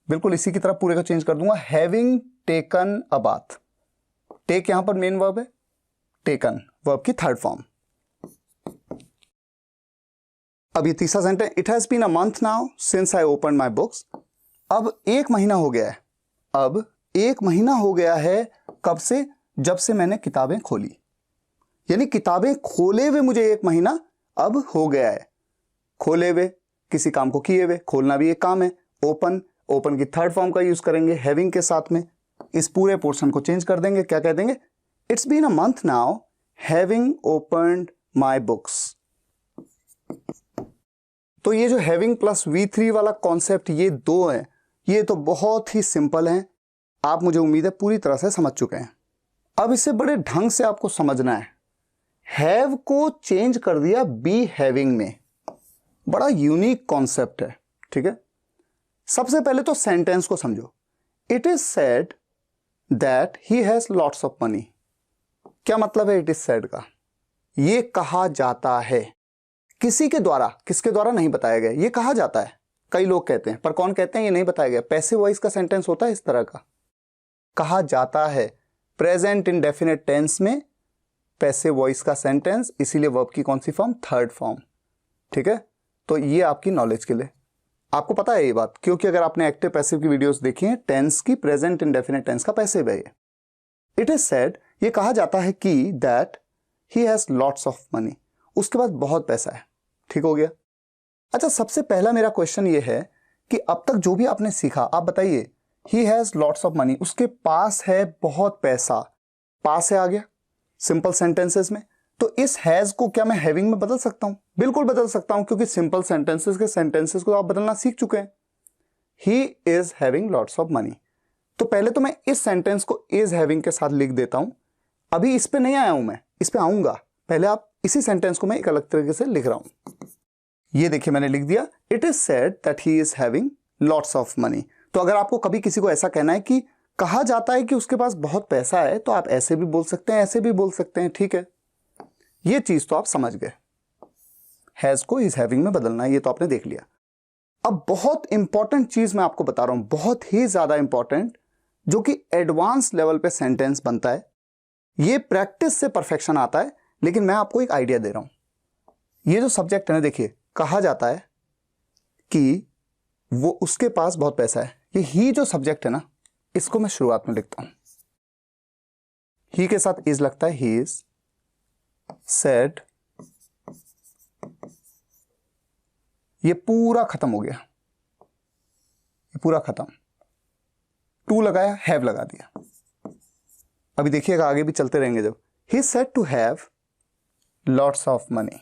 बिल्कुल इसी की तरह पूरे को चेंज कर दूंगा, having taken a bath. Take यहां पर मेन वर्ब है, टेकन वर्ब की थर्ड फॉर्म। अब ये तीसरा sentence, it has been a month now since I open my books. अब 1 महीना हो गया है, अब 1 महीना हो गया है, कब से, जब से मैंने किताबें खोली। यानी किताबें खोले हुए मुझे 1 महीना अब हो गया है। खोले हुए, किसी काम को किए हुए, खोलना भी एक काम है। ओपन, ओपन की थर्ड फॉर्म का यूज करेंगे हैविंग के साथ में। इस पूरे पोर्शन को चेंज कर देंगे, क्या कह देंगे, it's been a month now having opened my books. तो ये जो हैविंग प्लस V3 वाला कॉन्सेप्ट, ये 2 है, ये तो बहुत ही सिंपल है। आप, मुझे उम्मीद है, पूरी तरह से समझ चुके हैं। अब इसे बड़े ढंग से आपको समझना है। हैव को चेंज कर दिया बी हैविंग में। बड़ा यूनिक कॉन्सेप्ट है, ठीक है। सबसे पहले तो सेंटेंस को समझो। It is said that he has lots of money. क्या मतलब है इट इज सेड का? ये कहा जाता है, किसी के द्वारा, किसके द्वारा नहीं बताया गया, ये कहा जाता है। कई लोग कहते हैं, पर कौन कहते हैं ये नहीं बताया गया। पैसिव वॉइस का सेंटेंस होता है इस तरह का, कहा जाता है। प्रेजेंट इंडेफिनिट टेंस में पैसिव वॉइस का सेंटेंस, इसीलिए वर्ब की कौन सी फॉर्म? थर्ड फॉर्म, ठीक है। तो ये आपकी नॉलेज के लिए, आपको पता है ये बात, क्योंकि अगर आपने एक्टिव पैसिव की वीडियोस देखी हैं, टेंस की प्रेजेंट इंडेफिनिट टेंस का पैसिव है ये। इट इज सेड, ये कहा जाता है कि that he has lots of money, उसके पास बहुत पैसा है। ठीक हो गया। अच्छा, सबसे पहला मेरा क्वेश्चन ये है कि अब तक जो भी आपने सीखा, आप बताइए, he has lots of money, उसके पास है बहुत पैसा, पास है आ गया सिंपल सेंटेंसेस में। तो इस हैज को क्या मैं हैविंग में बदल सकता हूं? बिल्कुल बदल सकता हूं, क्योंकि सिंपल सेंटेंसेस के सेंटेंसेस को आप बदलना सीख चुके हैं। He is having lots of money. तो पहले तो मैं इस सेंटेंस को इज हैविंग के साथ लिख देता हूं। अभी इस पे नहीं आया हूं मैं, इस पे आऊंगा। पहले आप इसी सेंटेंस को मैं एक अलग तरीके से लिख रहा हूं। ये देखिए मैंने लिख दिया, it is said that he is having lots of money. तो अगर आपको कभी किसी को ऐसा कहना है कि कहा जाता है कि उसके पास बहुत पैसा है, तो आप ऐसे भी बोल सकते हैं, ऐसे भी बोल सकते हैं, ठीक है। ये चीज तो आप समझ गए, हैज को इज हैविंग में बदलना, ये तो आपने देख लिया। अब बहुत इंपॉर्टेंट चीज मैं आपको बता रहा हूं, बहुत ही ज्यादा इंपॉर्टेंट, जो कि एडवांस लेवल पे सेंटेंस बनता है। ये प्रैक्टिस से परफेक्शन आता है, लेकिन मैं आपको एक आइडिया दे रहा हूं। ये जो सब्जेक्ट है ना, देखिए, कहा जाता है कि वो उसके पास बहुत पैसा है। ये ही जो सब्जेक्ट है ना, इसको मैं शुरुआत में लिखता हूं, ही के साथ इज लगता है, ही इज सेड। ये पूरा खत्म हो गया, ये पूरा खत्म। टू लगाया, हैव लगा दिया। अभी देखिएगा आगे भी चलते रहेंगे। जब he said to have lots of money,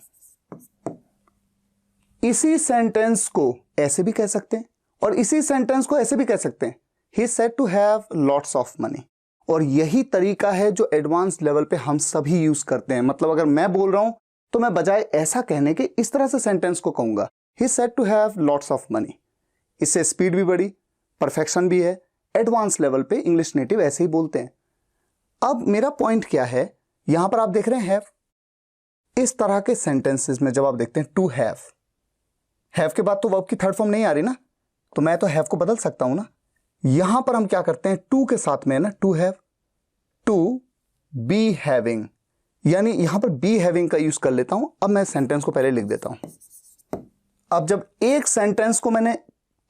इसी सेंटेंस को ऐसे भी कह सकते हैं और इसी सेंटेंस को ऐसे भी कह सकते हैं, he said to have lots of money. और यही तरीका है जो एडवांस लेवल पे हम सभी यूज करते हैं। मतलब अगर मैं बोल रहा हूं तो मैं बजाय ऐसा कहने के इस तरह से सेंटेंस को कहूंगा, he said to have lots of money. इससे स्पीड भी बढ़ी, परफेक्शन भी है। एडवांस लेवल पे इंग्लिश नेटिव ऐसे ही बोलते हैं। अब मेरा पॉइंट क्या है, यहां पर आप देख रहे हैं हैव। इस तरह के सेंटेंसेस में जब आप देखते हैं टू हैव के बाद तो वर्ब की थर्ड फॉर्म नहीं आ रही ना, तो मैं तो हैव को बदल सकता हूं ना। यहां पर हम क्या करते हैं, टू के साथ में है ना, to have, to be having, यानी यहां पर बी हैविंग का यूज कर लेता हूं। अब मैं सेंटेंस को पहले लिख देता हूं। अब जब एक सेंटेंस को मैंने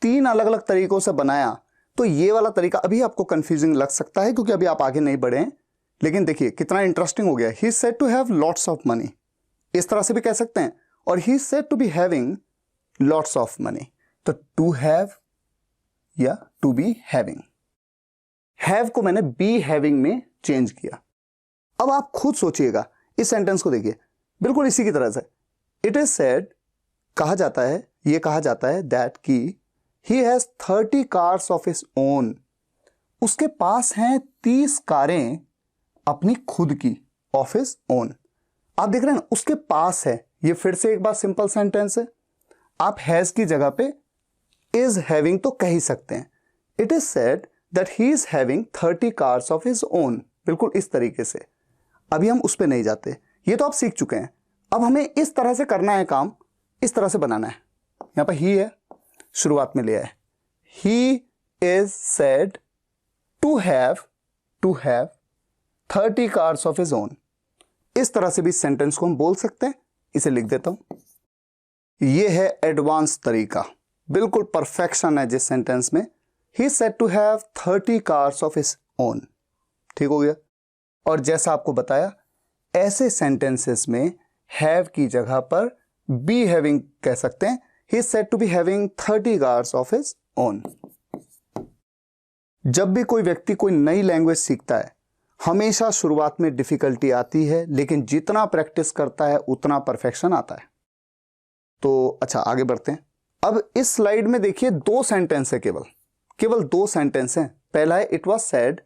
तीन अलग अलग तरीकों से बनाया, तो ये वाला तरीका अभी आपको कंफ्यूजिंग लग सकता है, क्योंकि अभी आप आगे नहीं बढ़े हैं। लेकिन देखिए कितना इंटरेस्टिंग हो गया। He said to have lots of money, इस तरह से भी कह सकते हैं, और he said to be having lots of money. तो टू हैव या टू बी हैविंग, हैव को मैंने बी हैविंग में चेंज किया। अब आप खुद सोचिएगा, इस सेंटेंस को देखिए, बिल्कुल इसी की तरह से। इट इज सेड, कहा जाता है, यह कहा जाता है, दैट की he has 30 cars of his own, उसके पास हैं 30 कारें अपनी खुद की, ऑफ हिज ओन। आप देख रहे हैं ना, उसके पास है। ये फिर से एक बार सिंपल सेंटेंस है। आप हैज की जगह पे इज हैविंग तो कह ही सकते हैं। It is said that he is having 30 cars of his own, बिल्कुल इस तरीके से। अभी हम उस पर नहीं जाते, ये तो आप सीख चुके हैं। अब हमें इस तरह से करना है काम, इस तरह से बनाना है। यहां पर ही है, शुरुआत में लिया है, he is said to have 30 cars of his own. इस तरह से भी सेंटेंस को हम बोल सकते हैं। इसे लिख देता हूं। यह है एडवांस तरीका, बिल्कुल परफेक्शन है जिस सेंटेंस में he said to have 30 cars of his own. ठीक हो गया। और जैसा आपको बताया, ऐसे सेंटेंसेस में हैव की जगह पर बी हैविंग कह सकते हैं। He said to be having 30 cars of his own. जब भी कोई व्यक्ति कोई नई लैंग्वेज सीखता है, हमेशा शुरुआत में डिफिकल्टी आती है, लेकिन जितना प्रैक्टिस करता है उतना परफेक्शन आता है। तो अच्छा, आगे बढ़ते हैं। अब इस स्लाइड में देखिए दो सेंटेंस है, केवल दो सेंटेंस हैं। पहला है इट वाज सेड,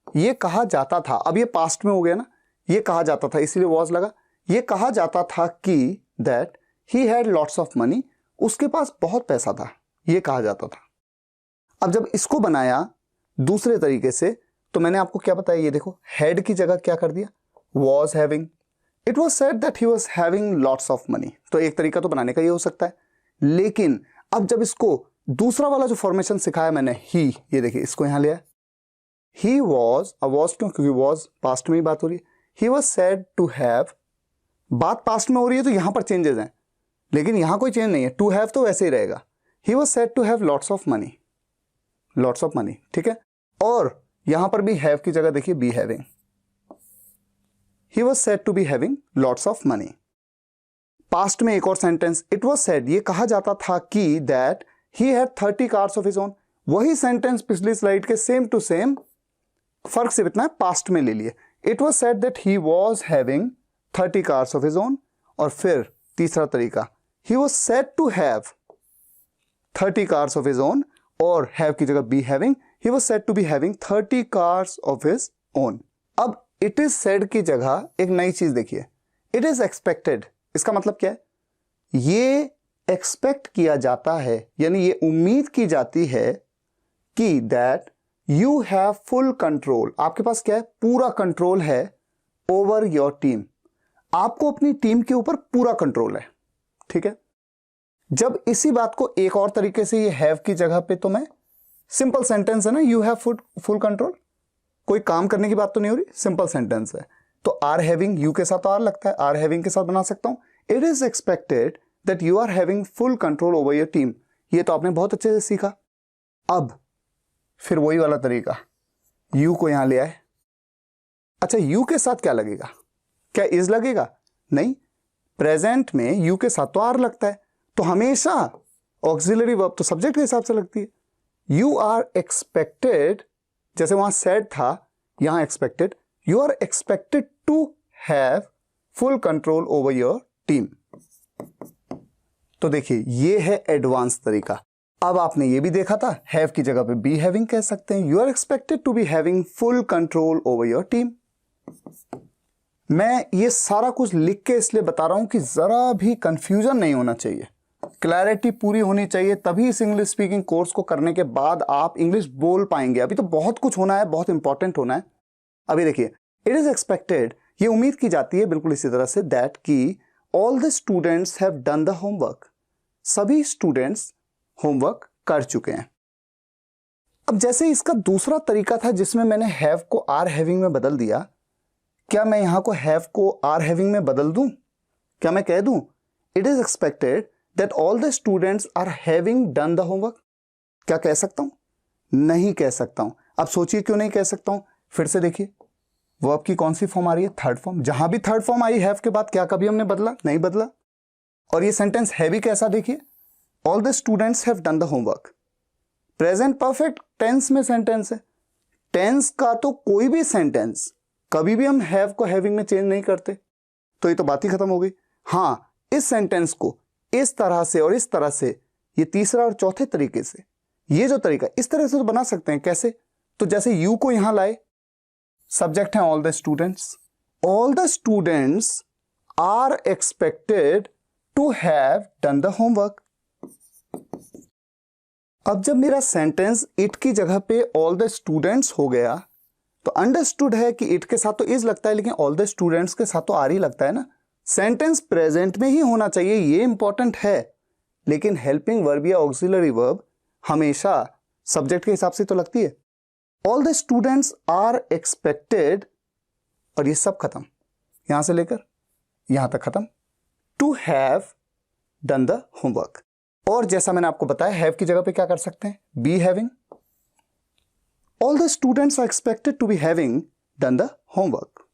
ये कहा जाता था। अब ये पास्ट में हो गया ना, ये कहा जाता था, इसीलिए वॉज लगा। ये कहा जाता था कि that he had lots of money, उसके पास बहुत पैसा था, ये कहा जाता था। अब जब इसको बनाया दूसरे तरीके से तो मैंने आपको क्या बताया, ये देखो हैड की जगह क्या कर दिया, was having. It was said that he was having lots of money. तो एक तरीका तो बनाने का ये हो सकता है, लेकिन अब जब इसको दूसरा वाला जो फॉर्मेशन सिखाया मैंने, ही, ये देखिए इसको यहां लिया, ही वॉज, अब वॉज क्यों, क्योंकि वॉज पास्ट में ही बात हो रही है। He was said to have, बात पास्ट में हो रही है तो यहां पर चेंजेस हैं, लेकिन यहां कोई चेंज नहीं है, टू हैव तो वैसे ही रहेगा। He was said to have lots of money, lots of money, ठीक है। और यहां पर भी हैव की जगह देखिए be having, he was said to be having lots of money. Past में एक और सेंटेंस, इट वॉज सेड, ये कहा जाता था कि that he had 30 cars of his own. वही सेंटेंस पिछली स्लाइड के सेम टू सेम, फर्क सिर्फ इतना है पास्ट में ले लिए। It was said that he was having 30 cars of his own. और फिर तीसरा तरीका, he was said to have 30 cars of his own, और हैव की जगह be having, he was said to be having 30 cars of his own. अब it is said की जगह एक नई चीज देखिए, इट इज एक्सपेक्टेड। इसका मतलब क्या है, ये एक्सपेक्ट किया जाता है, यानी ये उम्मीद की जाती है कि that you have full control, आपके पास क्या है, पूरा कंट्रोल है ओवर योर टीम। आपको अपनी टीम के ऊपर पूरा कंट्रोल है, ठीक है। जब इसी बात को एक और तरीके से, ये हैव की जगह पे, तो मैं सिंपल सेंटेंस है ना, यू हैव फुल कंट्रोल, कोई काम करने की बात तो नहीं हो रही, सिंपल सेंटेंस है। तो आर हैविंग, यू के साथ आर लगता है, आर हैविंग के साथ बना सकता हूं, it is expected that you are having full control over your team. ये तो आपने बहुत अच्छे से सीखा। अब फिर वही वाला तरीका, यू को यहां ले आए। अच्छा, यू के साथ क्या लगेगा, क्या इज लगेगा, नहीं, प्रेजेंट में यू के साथ तो आर लगता है, तो हमेशा ऑक्सिलरी वर्ब तो सब्जेक्ट के हिसाब से लगती है। यू आर एक्सपेक्टेड, जैसे वहां सेड था, यहां expected, you are expected to have full control over your team. तो देखिए ये है एडवांस तरीका। अब आपने ये भी देखा था, हैव की जगह पे बी हैविंग कह सकते हैं, you are expected to be having full control over your team. मैं ये सारा कुछ लिख के इसलिए बता रहा हूं कि जरा भी कंफ्यूजन नहीं होना चाहिए, क्लैरिटी पूरी होनी चाहिए, तभी इस इंग्लिश स्पीकिंग कोर्स को करने के बाद आप इंग्लिश बोल पाएंगे। अभी तो बहुत कुछ होना है, बहुत इंपॉर्टेंट होना है। अभी देखिए, इट इज एक्सपेक्टेड, ये उम्मीद की जाती है बिल्कुल इसी तरह से, दैट की all the students have done the homework, सभी स्टूडेंट्स होमवर्क कर चुके हैं। अब जैसे इसका दूसरा तरीका था जिसमें मैंने हैव को आर हैविंग में बदल दिया, क्या मैं यहां को हैव को आर हैविंग में बदल दूं? क्या मैं कह दूं it is expected that all the students are having done the homework? क्या कह सकता हूं? नहीं कह सकता हूं। अब सोचिए क्यों नहीं कह सकता हूं, फिर से देखिए, वर्ब की कौन सी फॉर्म आ रही है, थर्ड फॉर्म। जहां भी थर्ड फॉर्म आई हैव के बाद, क्या कभी हमने बदला? नहीं बदला। और ये सेंटेंस है भी कैसा, देखिए, all the students have done the homework. Present perfect tense में सेंटेंस है। टेंस का तो कोई भी सेंटेंस कभी भी हम हैव को हैविंग में चेंज नहीं करते, तो ये तो बात ही खत्म हो गई। हां, इस सेंटेंस को इस तरह से और इस तरह से, ये तीसरा और चौथे तरीके से, ये जो तरीका इस तरह से तो बना सकते हैं। कैसे? तो जैसे यू को यहां लाए, सब्जेक्ट है all the students, all the students are expected to have done the homework. अब जब मेरा सेंटेंस इट की जगह पे ऑल द स्टूडेंट्स हो गया, तो अंडरस्टूड है कि इट के साथ तो इज लगता है, लेकिन ऑल द स्टूडेंट्स के साथ तो आर ही लगता है ना। सेंटेंस प्रेजेंट में ही होना चाहिए, ये इंपॉर्टेंट है, लेकिन हेल्पिंग वर्ब या ऑक्सिलरी वर्ब हमेशा सब्जेक्ट के हिसाब से तो लगती है। All the students are expected, और ये सब खत्म, यहां से लेकर यहां तक खत्म, to have done the homework. और जैसा मैंने आपको बताया, हैव की जगह पे क्या कर सकते हैं, be having. All the students are expected to be having done the homework.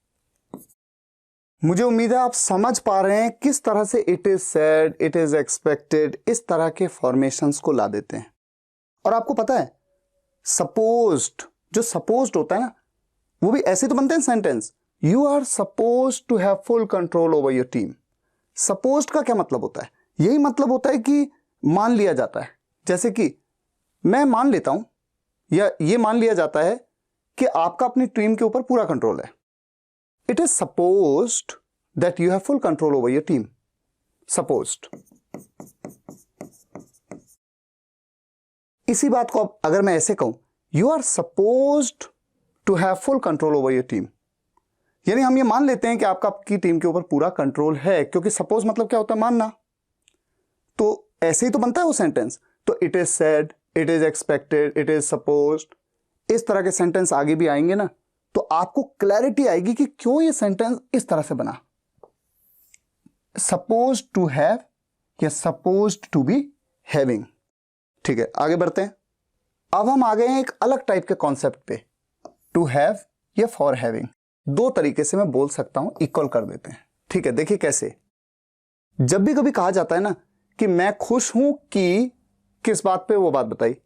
मुझे उम्मीद है आप समझ पा रहे हैं किस तरह से it is said, it is expected, इस तरह के फॉर्मेशंस को ला देते हैं। और आपको पता है, सपोज्ड, जो सपोज्ड होता है ना, वो भी ऐसे तो बनते हैं sentence, you are supposed to have full control over your team. Supposed का क्या मतलब होता है? यही मतलब होता है कि मान लिया जाता है। जैसे कि मैं मान लेता हूं, या ये मान लिया जाता है कि आपका अपनी टीम के ऊपर पूरा कंट्रोल है। It is supposed that you have full control over your team. Supposed. इसी बात को अब अगर मैं ऐसे कहूं, you are supposed to have full control over your team, यानी हम ये मान लेते हैं कि आपकी टीम के ऊपर पूरा कंट्रोल है, क्योंकि सपोज मतलब क्या होता है, मानना। तो ऐसे ही तो बनता है वो सेंटेंस। तो it is said, it is expected, it is supposed, इस तरह के सेंटेंस आगे भी आएंगे ना, तो आपको क्लैरिटी आएगी कि क्यों ये सेंटेंस इस तरह से बना। सपोज टू हैव या सपोज टू बी हैविंग। ठीक है, आगे बढ़ते हैं। अब हम आ गए हैं एक अलग टाइप के कॉन्सेप्ट पे, टू हैव या फॉर हैविंग। दो तरीके से मैं बोल सकता हूं, इक्वल कर देते हैं। ठीक है, देखिए कैसे। जब भी कभी कहा जाता है ना कि मैं खुश हूं कि किस बात पे, वो बात बताई।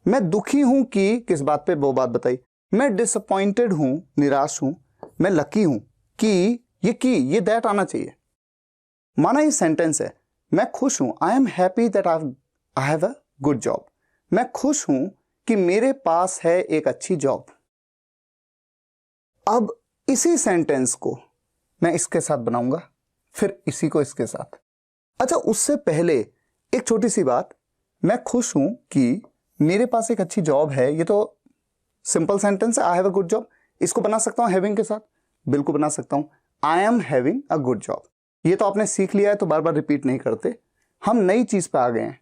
मैं दुखी हूं कि किस बात पे, वो बात बताई। मैं डिसअपॉइंटेड हूं, निराश हूं। मैं लकी हूं कि ये दैट आना चाहिए। माना ये सेंटेंस है, मैं खुश हूं, आई am happy that I have a good job. मैं खुश हूं कि मेरे पास है एक अच्छी जॉब। अब इसी सेंटेंस को मैं इसके साथ बनाऊंगा, फिर इसी को इसके साथ। अच्छा, उससे पहले एक छोटी सी बात, मैं खुश हूं कि मेरे पास एक अच्छी जॉब है, ये तो सिंपल सेंटेंस है, I have a good job. इसको बना सकता हूं हैविंग के साथ, बिल्कुल बना सकता हूं, आई am having a good job. ये तो आपने सीख लिया है, तो बार बार रिपीट नहीं करते। हम नई चीज पे आ गए हैं,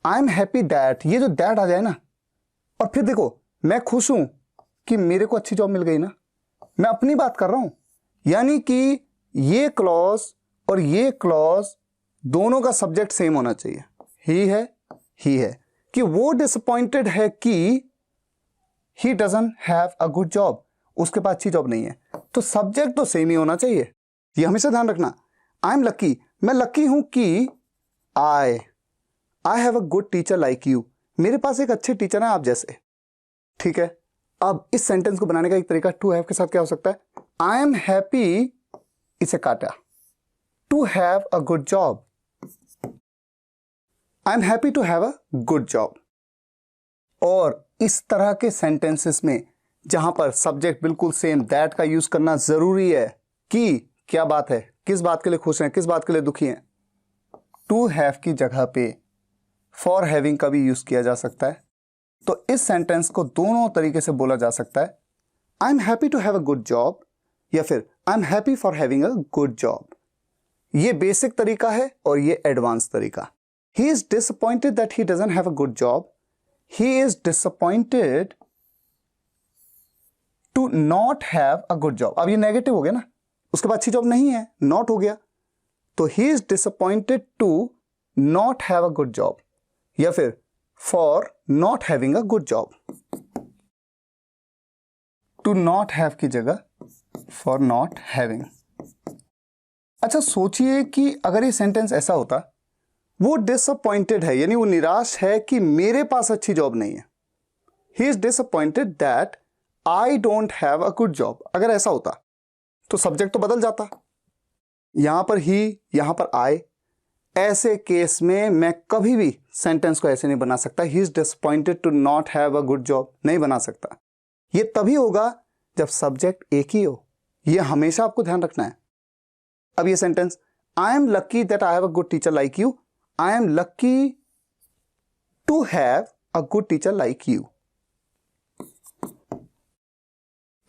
आई एम हैप्पी दैट, ये जो दैट आ जाए ना, और फिर देखो, मैं खुश हूं कि मेरे को अच्छी जॉब मिल गई ना, मैं अपनी बात कर रहा हूं। यानी कि ये क्लॉज और ये क्लॉज दोनों का सब्जेक्ट सेम होना चाहिए। ही है कि वो डिसअपॉइंटेड है कि ही doesn't have a good job, उसके पास अच्छी जॉब नहीं है, तो सब्जेक्ट तो सेम ही होना चाहिए। ये हमेशा ध्यान रखना। आई एम लकी, मैं लकी हूं कि आई have a good teacher like you, मेरे पास एक अच्छे टीचर हैं आप जैसे। ठीक है, अब इस सेंटेंस को बनाने का एक तरीका टू हैव के साथ क्या हो सकता है, आई एम हैप्पी, इसे काटा, to have a good job. I am happy to have a good job. और इस तरह के सेंटेंसेस में जहां पर सब्जेक्ट बिल्कुल सेम, दैट का यूज करना जरूरी है कि क्या बात है, किस बात के लिए खुश हैं, किस बात के लिए दुखी हैं। टू हैव की जगह पे फॉर हैविंग का भी यूज किया जा सकता है। तो इस सेंटेंस को दोनों तरीके से बोला जा सकता है, I am happy to have a good job, या फिर I am happy for having a good job. ये बेसिक तरीका है और ये एडवांस तरीका। He is disappointed that he doesn't have a good job, he is disappointed to not have a good job. अब ये नेगेटिव हो गया ना, उसके बाद अच्छी जॉब नहीं है, नॉट हो गया, तो he is disappointed to not have a good job, या फिर for not having a good job. To not have की जगह फॉर नॉट हैविंग। अच्छा, सोचिए कि अगर ये सेंटेंस ऐसा होता, वो डिसअपॉइंटेड है, यानी वो निराश है कि मेरे पास अच्छी जॉब नहीं है। He is disappointed that I don't have a good job. अगर ऐसा होता तो सब्जेक्ट तो बदल जाता, यहां पर ही, यहां पर आई। ऐसे केस में मैं कभी भी सेंटेंस को ऐसे नहीं बना सकता, he is disappointed to not have a good job, नहीं बना सकता। ये तभी होगा जब सब्जेक्ट एक ही हो, ये हमेशा आपको ध्यान रखना है। अब ये sentence, I am lucky that I have a good teacher like you, I am lucky to have a good teacher like you.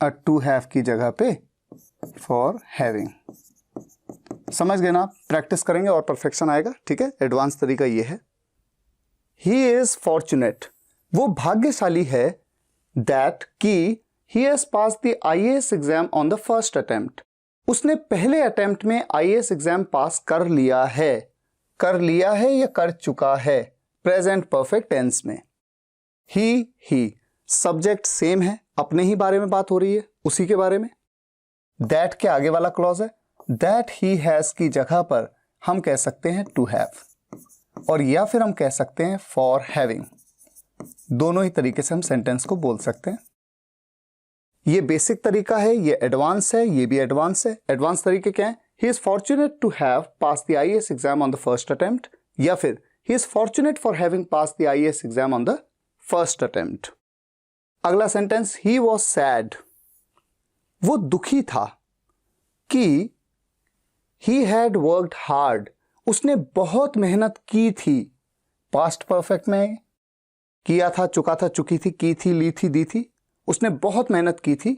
To have की जगह पे फॉर हैविंग। समझ गए ना आप? प्रैक्टिस करेंगे और परफेक्शन आएगा। ठीक है, एडवांस तरीका ये है। ही इज फॉर्चुनेट, वो भाग्यशाली है, दैट की he has pass the IAS exam on the first attempt, उसने पहले अटेम्प्ट में आईएएस एग्जाम पास कर लिया है। कर लिया है या कर चुका है, प्रेजेंट परफेक्ट टेंस में। ही सब्जेक्ट सेम है, अपने ही बारे में बात हो रही है, उसी के बारे में। दैट के आगे वाला क्लॉज है, दैट ही हैज की जगह पर हम कह सकते हैं टू हैव, और या फिर हम कह सकते हैं फॉर हैविंग। दोनों ही तरीके से हम सेंटेंस को बोल सकते हैं। ये बेसिक तरीका है, ये एडवांस है, ये भी एडवांस है। एडवांस तरीके क्या है? He is fortunate to have pass the IAS exam on the first attempt, या फिर he is fortunate for having pass the IAS exam on the first attempt. अगला सेंटेंस, ही वॉज सैड, वो दुखी था कि ही हैड वर्कड हार्ड, उसने बहुत मेहनत की थी। पास्ट परफेक्ट में किया था, चुका था, चुकी थी, की थी, ली थी, दी थी, उसने बहुत मेहनत की थी,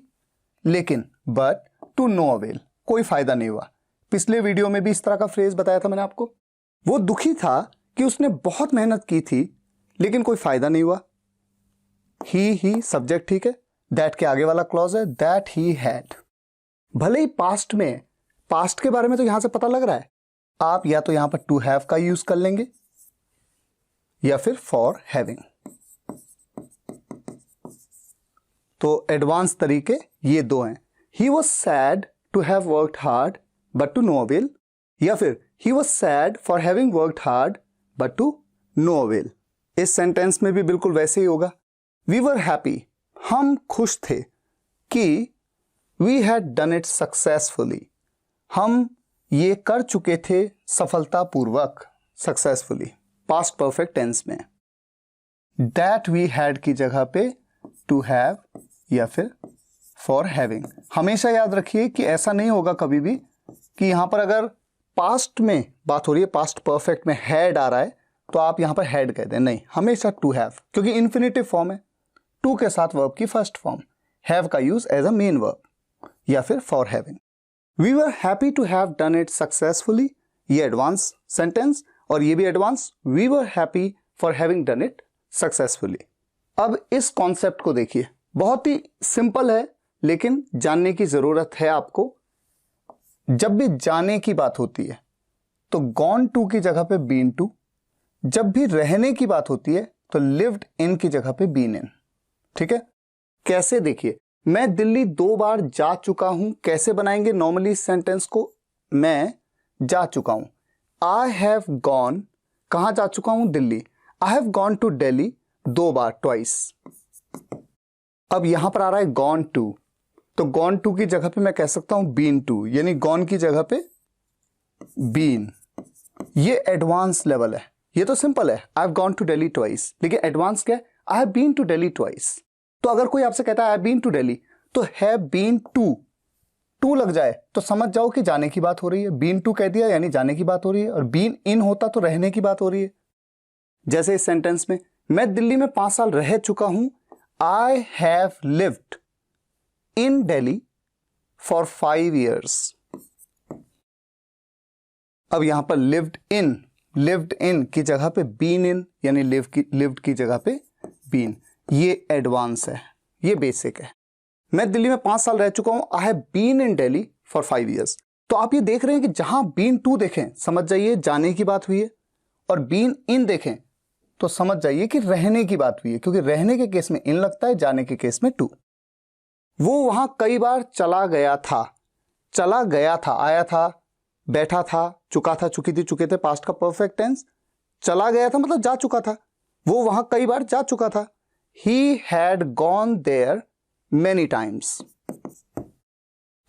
लेकिन बट टू नो अवेल, कोई फायदा नहीं हुआ। पिछले वीडियो में भी इस तरह का फ्रेज बताया था मैंने आपको। वो दुखी था कि उसने बहुत मेहनत की थी लेकिन कोई फायदा नहीं हुआ। ही सब्जेक्ट, ठीक है। दैट के आगे वाला क्लॉज है, दैट ही हैड। भले ही पास्ट में, पास्ट के बारे में तो यहां से पता लग रहा है, आप या तो यहां पर टू हैव का यूज कर लेंगे या फिर फॉर हैविंग। तो एडवांस तरीके ये दो हैं। He was sad to have worked hard but to no avail, या फिर he was sad for having worked hard but to no avail. इस सेंटेंस में भी बिल्कुल वैसे ही होगा। वी वर हैप्पी, हम खुश थे कि we had done it successfully, हम ये कर चुके थे सफलतापूर्वक, सक्सेसफुली, पास्ट परफेक्ट टेंस में। दैट वी हैड की जगह पे टू हैव या फिर फॉर हैविंग। हमेशा याद रखिए कि ऐसा नहीं होगा कभी भी कि यहां पर अगर पास्ट में बात हो रही है, पास्ट परफेक्ट में हैड आ रहा है तो आप यहां पर हैड कह दें, नहीं, हमेशा टू हैव, क्योंकि इन्फिनेटिव फॉर्म है, टू के साथ वर्ब की फर्स्ट फॉर्म, हैव का use as a main verb, या फिर for having. We were happy to have done it successfully, ये एडवांस सेंटेंस, और ये भी advance, we were happy for having done it successfully. अब इस कॉन्सेप्ट को देखिए, बहुत ही सिंपल है लेकिन जानने की जरूरत है आपको। जब भी जाने की बात होती है तो गॉन टू की जगह पे बीन टू, जब भी रहने की बात होती है तो लिव्ड इन की जगह पे बीन इन, ठीक है। कैसे, देखिए, मैं दिल्ली 2 बार जा चुका हूं, कैसे बनाएंगे नॉर्मली इस सेंटेंस को, मैं जा चुका हूं, आई हैव गॉन, कहां जा चुका हूं, Delhi, I have gone to Delhi 2 बार, ट्वाइस। अब यहां पर आ रहा है गॉन टू, तो गॉन टू की जगह पे मैं कह सकता हूं बीन टू, यानी गॉन की जगह पे बीन। ये एडवांस लेवल है, ये तो सिंपल है, I have gone to Delhi twice, लेकिन एडवांस क्या है, I have been to Delhi twice. तो अगर कोई आपसे कहता है I have been to Delhi, तो हैव बीन टू लग जाए तो समझ जाओ कि जाने की बात हो रही है। बीन टू कह दिया यानी जाने की बात हो रही है, और बीन इन होता तो रहने की बात हो रही है। जैसे इस सेंटेंस में, मैं दिल्ली में 5 साल रह चुका हूं, I have lived in Delhi for 5 years। अब यहां पर लिव्ड इन की जगह पे बीन इन, यानी लिव्ड की जगह पे बीन। ये एडवांस है, ये बेसिक है। मैं दिल्ली में 5 साल रह चुका हूं, I have been in Delhi for 5 years। तो आप ये देख रहे हैं कि जहां बीन टू देखें समझ जाइए जाने की बात हुई है, और बीन इन देखें तो समझ जाइए कि रहने की बात हुई है, क्योंकि रहने के केस में इन लगता है, जाने के केस में टू। वो वहां कई बार चला गया था, आया था, बैठा था, चुका था, चुकी थी, चुके थे, पास्ट का परफेक्ट टेंस। चला गया था मतलब जा चुका था, वो वहां कई बार जा चुका था। He had gone there many times.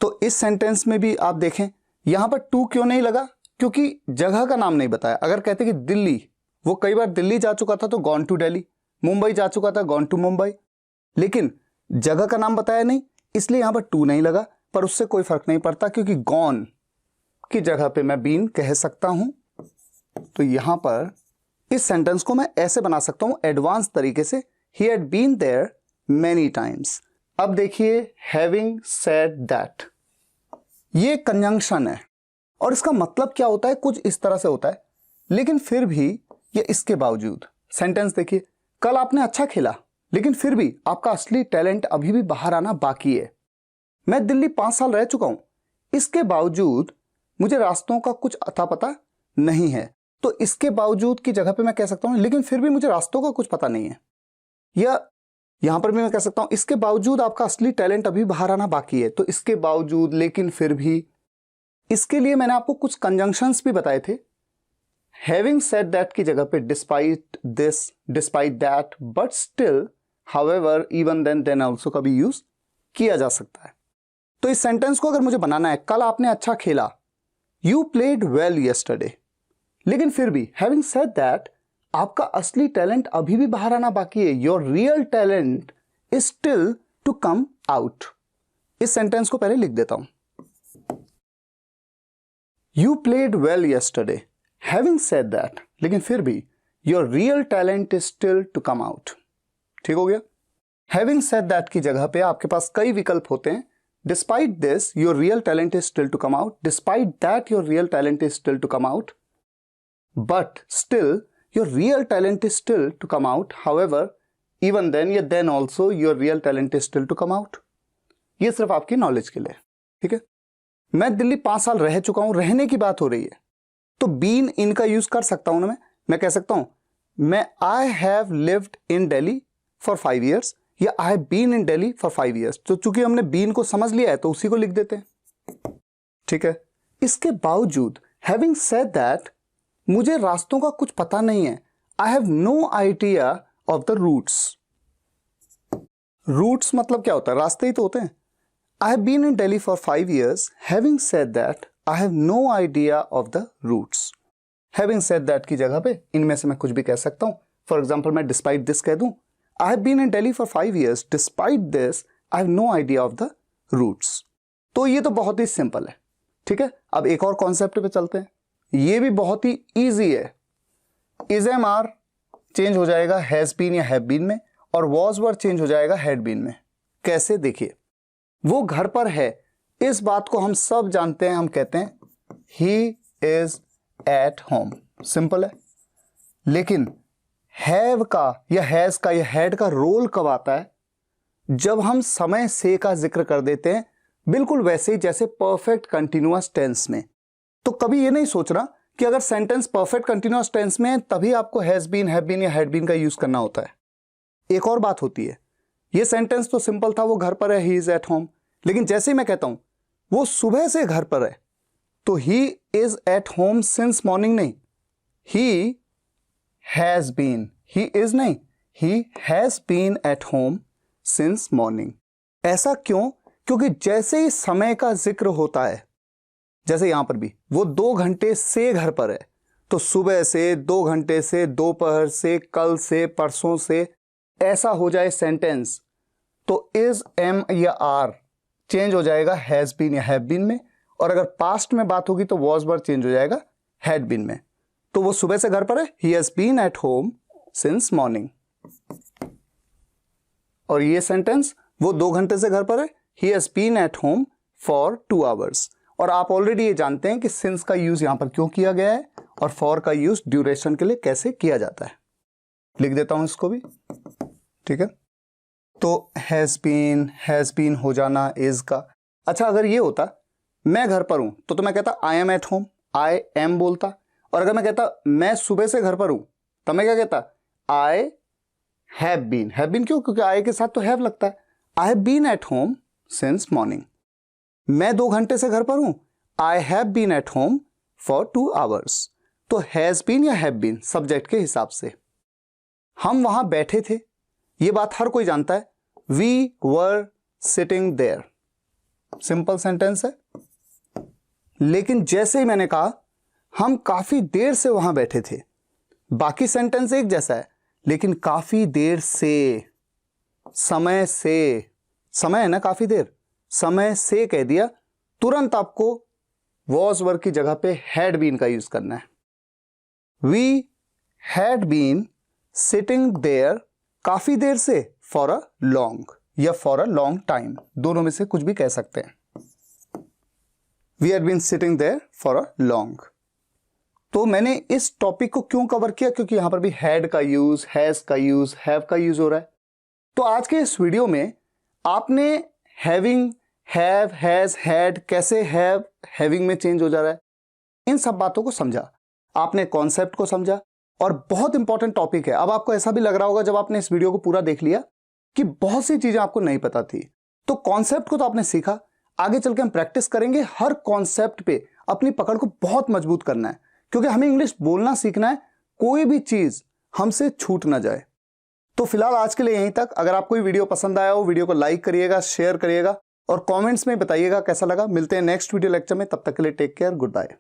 तो इस सेंटेंस में भी आप देखें, यहां पर टू क्यों नहीं लगा, क्योंकि जगह का नाम नहीं बताया। अगर कहते कि दिल्ली, वो कई बार दिल्ली जा चुका था तो गॉन टू दिल्ली, मुंबई जा चुका था, गॉन टू मुंबई, लेकिन जगह का नाम बताया नहीं, इसलिए यहां पर टू नहीं लगा। पर उससे कोई फर्क नहीं पड़ता, क्योंकि गॉन की जगह पे मैं बीन कह सकता हूं। तो यहां पर इस सेंटेंस को मैं ऐसे बना सकता हूं एडवांस तरीके से, he had been there many times. अब देखिए, हैविंग सेड दैट, ये कंजंक्शन है, और इसका मतलब क्या होता है, कुछ इस तरह से होता है, लेकिन फिर भी या इसके बावजूद। सेंटेंस देखिए, कल आपने अच्छा खेला लेकिन फिर भी आपका असली टैलेंट अभी भी बाहर आना बाकी है। मैं दिल्ली 5 साल रह चुका हूं, इसके बावजूद मुझे रास्तों का कुछ अता पता नहीं है। तो इसके बावजूद की जगह पे मैं कह सकता हूं लेकिन फिर भी मुझे रास्तों का कुछ पता नहीं है, या यहां पर भी मैं कह सकता हूं इसके बावजूद आपका असली टैलेंट अभी बाहर आना बाकी है। तो इसके बावजूद, लेकिन फिर भी, इसके लिए मैंने आपको कुछ कंजंक्शंस भी बताए थे। हैविंग सेड दैट की जगह पे despite this, despite that, but still, however, even then, then also का भी यूज किया जा सकता है। तो इस सेंटेंस को अगर मुझे बनाना है, कल आपने अच्छा खेला, यू प्लेड वेल यस्टरडे, लेकिन फिर भी हैविंग सेड दैट आपका असली टैलेंट अभी भी बाहर आना बाकी है, your real talent is still to come out. इस सेंटेंस को पहले लिख देता हूं, you played well yesterday, having said that, लेकिन फिर भी your real talent is still to come out. ठीक हो गया। हैविंग सेड दैट की जगह पे आपके पास कई विकल्प होते हैं। Despite this your real talent is still to come out, despite that your real talent is still to come out, but still your real talent is still to come out, however even then या then also your real talent is still to come out. ये सिर्फ आपकी knowledge के लिए, ठीक है। मैं दिल्ली 5 साल रह चुका हूं, रहने की बात हो रही है, तो बीन इन का यूज कर सकता हूं ना। मैं कह सकता हूं मैं I have lived in Delhi for 5 years या I have been in Delhi for 5 years। तो चूंकि हमने बीन को समझ लिया है तो उसी को लिख देते हैं, ठीक है। इसके बावजूद हैविंग सेड दैट मुझे रास्तों का कुछ पता नहीं है, I have no idea of the routes. Routes मतलब क्या होता है? रास्ते ही तो होते हैं। I have been in Delhi for 5 years, having said that I have no idea of the routes. Having said that की जगह पे इनमें से मैं कुछ भी कह सकता हूं। फॉर एग्जाम्पल मैं डिस्पाइट दिस कह दूं, I have been in Delhi for 5 years, despite this I have no idea of the routes. तो ये तो बहुत ही सिंपल है, ठीक है। अब एक और कॉन्सेप्ट पे चलते हैं, ये भी बहुत ही ईजी है। इज एम आर चेंज हो जाएगा हैज बीन या हैव बीन में, और वॉज वर चेंज हो जाएगा हैड बीन में। कैसे? देखिए, वो घर पर है, इस बात को हम सब जानते हैं, हम कहते हैं he is at home, simple है। लेकिन हैव का या हैज का या हैड का रोल कब आता है? जब हम समय से का जिक्र कर देते हैं, बिल्कुल वैसे ही जैसे परफेक्ट कंटिन्यूअस टेंस में। तो कभी ये नहीं सोचना कि अगर सेंटेंस परफेक्ट कंटिन्यूअस टेंस में है तभी आपको हैज बीन, हैव बीन या हैड बीन का यूज करना होता है। एक और बात होती है, ये सेंटेंस तो सिंपल था, वो घर पर है, ही इज एट होम, लेकिन जैसे ही मैं कहता हूं वो सुबह से घर पर है, तो he is at home since morning नहीं, he has been, he is नहीं, he has been at home since morning. ऐसा क्यों? क्योंकि जैसे ही समय का जिक्र होता है, जैसे यहां पर भी वो 2 घंटे से घर पर है, तो सुबह से, 2 घंटे से, दोपहर से, कल से, परसों से, ऐसा हो जाए सेंटेंस, तो इज, एम या आर चेंज हो जाएगा हैज बीन या हैव बीन में, और अगर पास्ट में बात होगी तो वॉज वर चेंज हो जाएगा हैड बीन में। तो वो सुबह से घर पर है, he has been at home since morning. और ये सेंटेंस वो 2 घंटे से घर पर है, he has been at home for 2 hours। और आप ऑलरेडी ये जानते हैं कि सिंस का यूज यहां पर क्यों किया गया है और फॉर का यूज ड्यूरेशन के लिए कैसे किया जाता है। लिख देता हूं इसको भी, ठीक है। तो हैज बीन हो जाना इज का। अच्छा, अगर ये होता मैं घर पर हूं तो मैं कहता I am at home, I am बोलता। और अगर मैं कहता मैं सुबह से घर पर हूं तो मैं क्या कहता? I have been. Have been क्यों? क्योंकि आई के साथ तो हैव लगता है। I have been at home since morning. मैं 2 घंटे से घर पर हूं, I have been at home for 2 hours। तो हैज बीन या हैव बीन सब्जेक्ट के हिसाब से। हम वहां बैठे थे, ये बात हर कोई जानता है, we were sitting there, simple sentence है। लेकिन जैसे ही मैंने कहा हम काफी देर से वहां बैठे थे, बाकी सेंटेंस एक जैसा है, लेकिन काफी देर से, समय से, समय है ना, काफी देर, समय से कह दिया, तुरंत आपको वॉज वर की जगह पे हैड बीन का यूज करना है। We had been sitting there, काफी देर से, फॉर अ लॉन्ग या फॉर अ लॉन्ग टाइम, दोनों में से कुछ भी कह सकते हैं। We had been sitting there for a long. तो मैंने इस टॉपिक को क्यों कवर किया? क्योंकि यहां पर भी हैड का यूज, हैज का यूज, हैव का यूज हो रहा है। तो आज के इस वीडियो में आपने हैविंग, हैव, हैज, हैड कैसे हैव, हैविंग में चेंज हो जा रहा है, इन सब बातों को समझा, आपने कॉन्सेप्ट को समझा। और बहुत इंपॉर्टेंट टॉपिक है। अब आपको ऐसा भी लग रहा होगा जब आपने इस वीडियो को पूरा देख लिया कि बहुत सी चीजें आपको नहीं पता थी। तो कॉन्सेप्ट को तो आपने सीखा, आगे चल के हम प्रैक्टिस करेंगे हर कॉन्सेप्ट पे अपनी पकड़ को बहुत मजबूत करना है, क्योंकि हमें इंग्लिश बोलना सीखना है, कोई भी चीज हमसे छूट ना जाए। तो फिलहाल आज के लिए यहीं तक। अगर आपको ये वीडियो पसंद आया हो, वीडियो को लाइक करिएगा, शेयर करिएगा और कमेंट्स में बताइएगा कैसा लगा। मिलते हैं नेक्स्ट वीडियो लेक्चर में, तब तक के लिए टेक केयर, गुड बाय।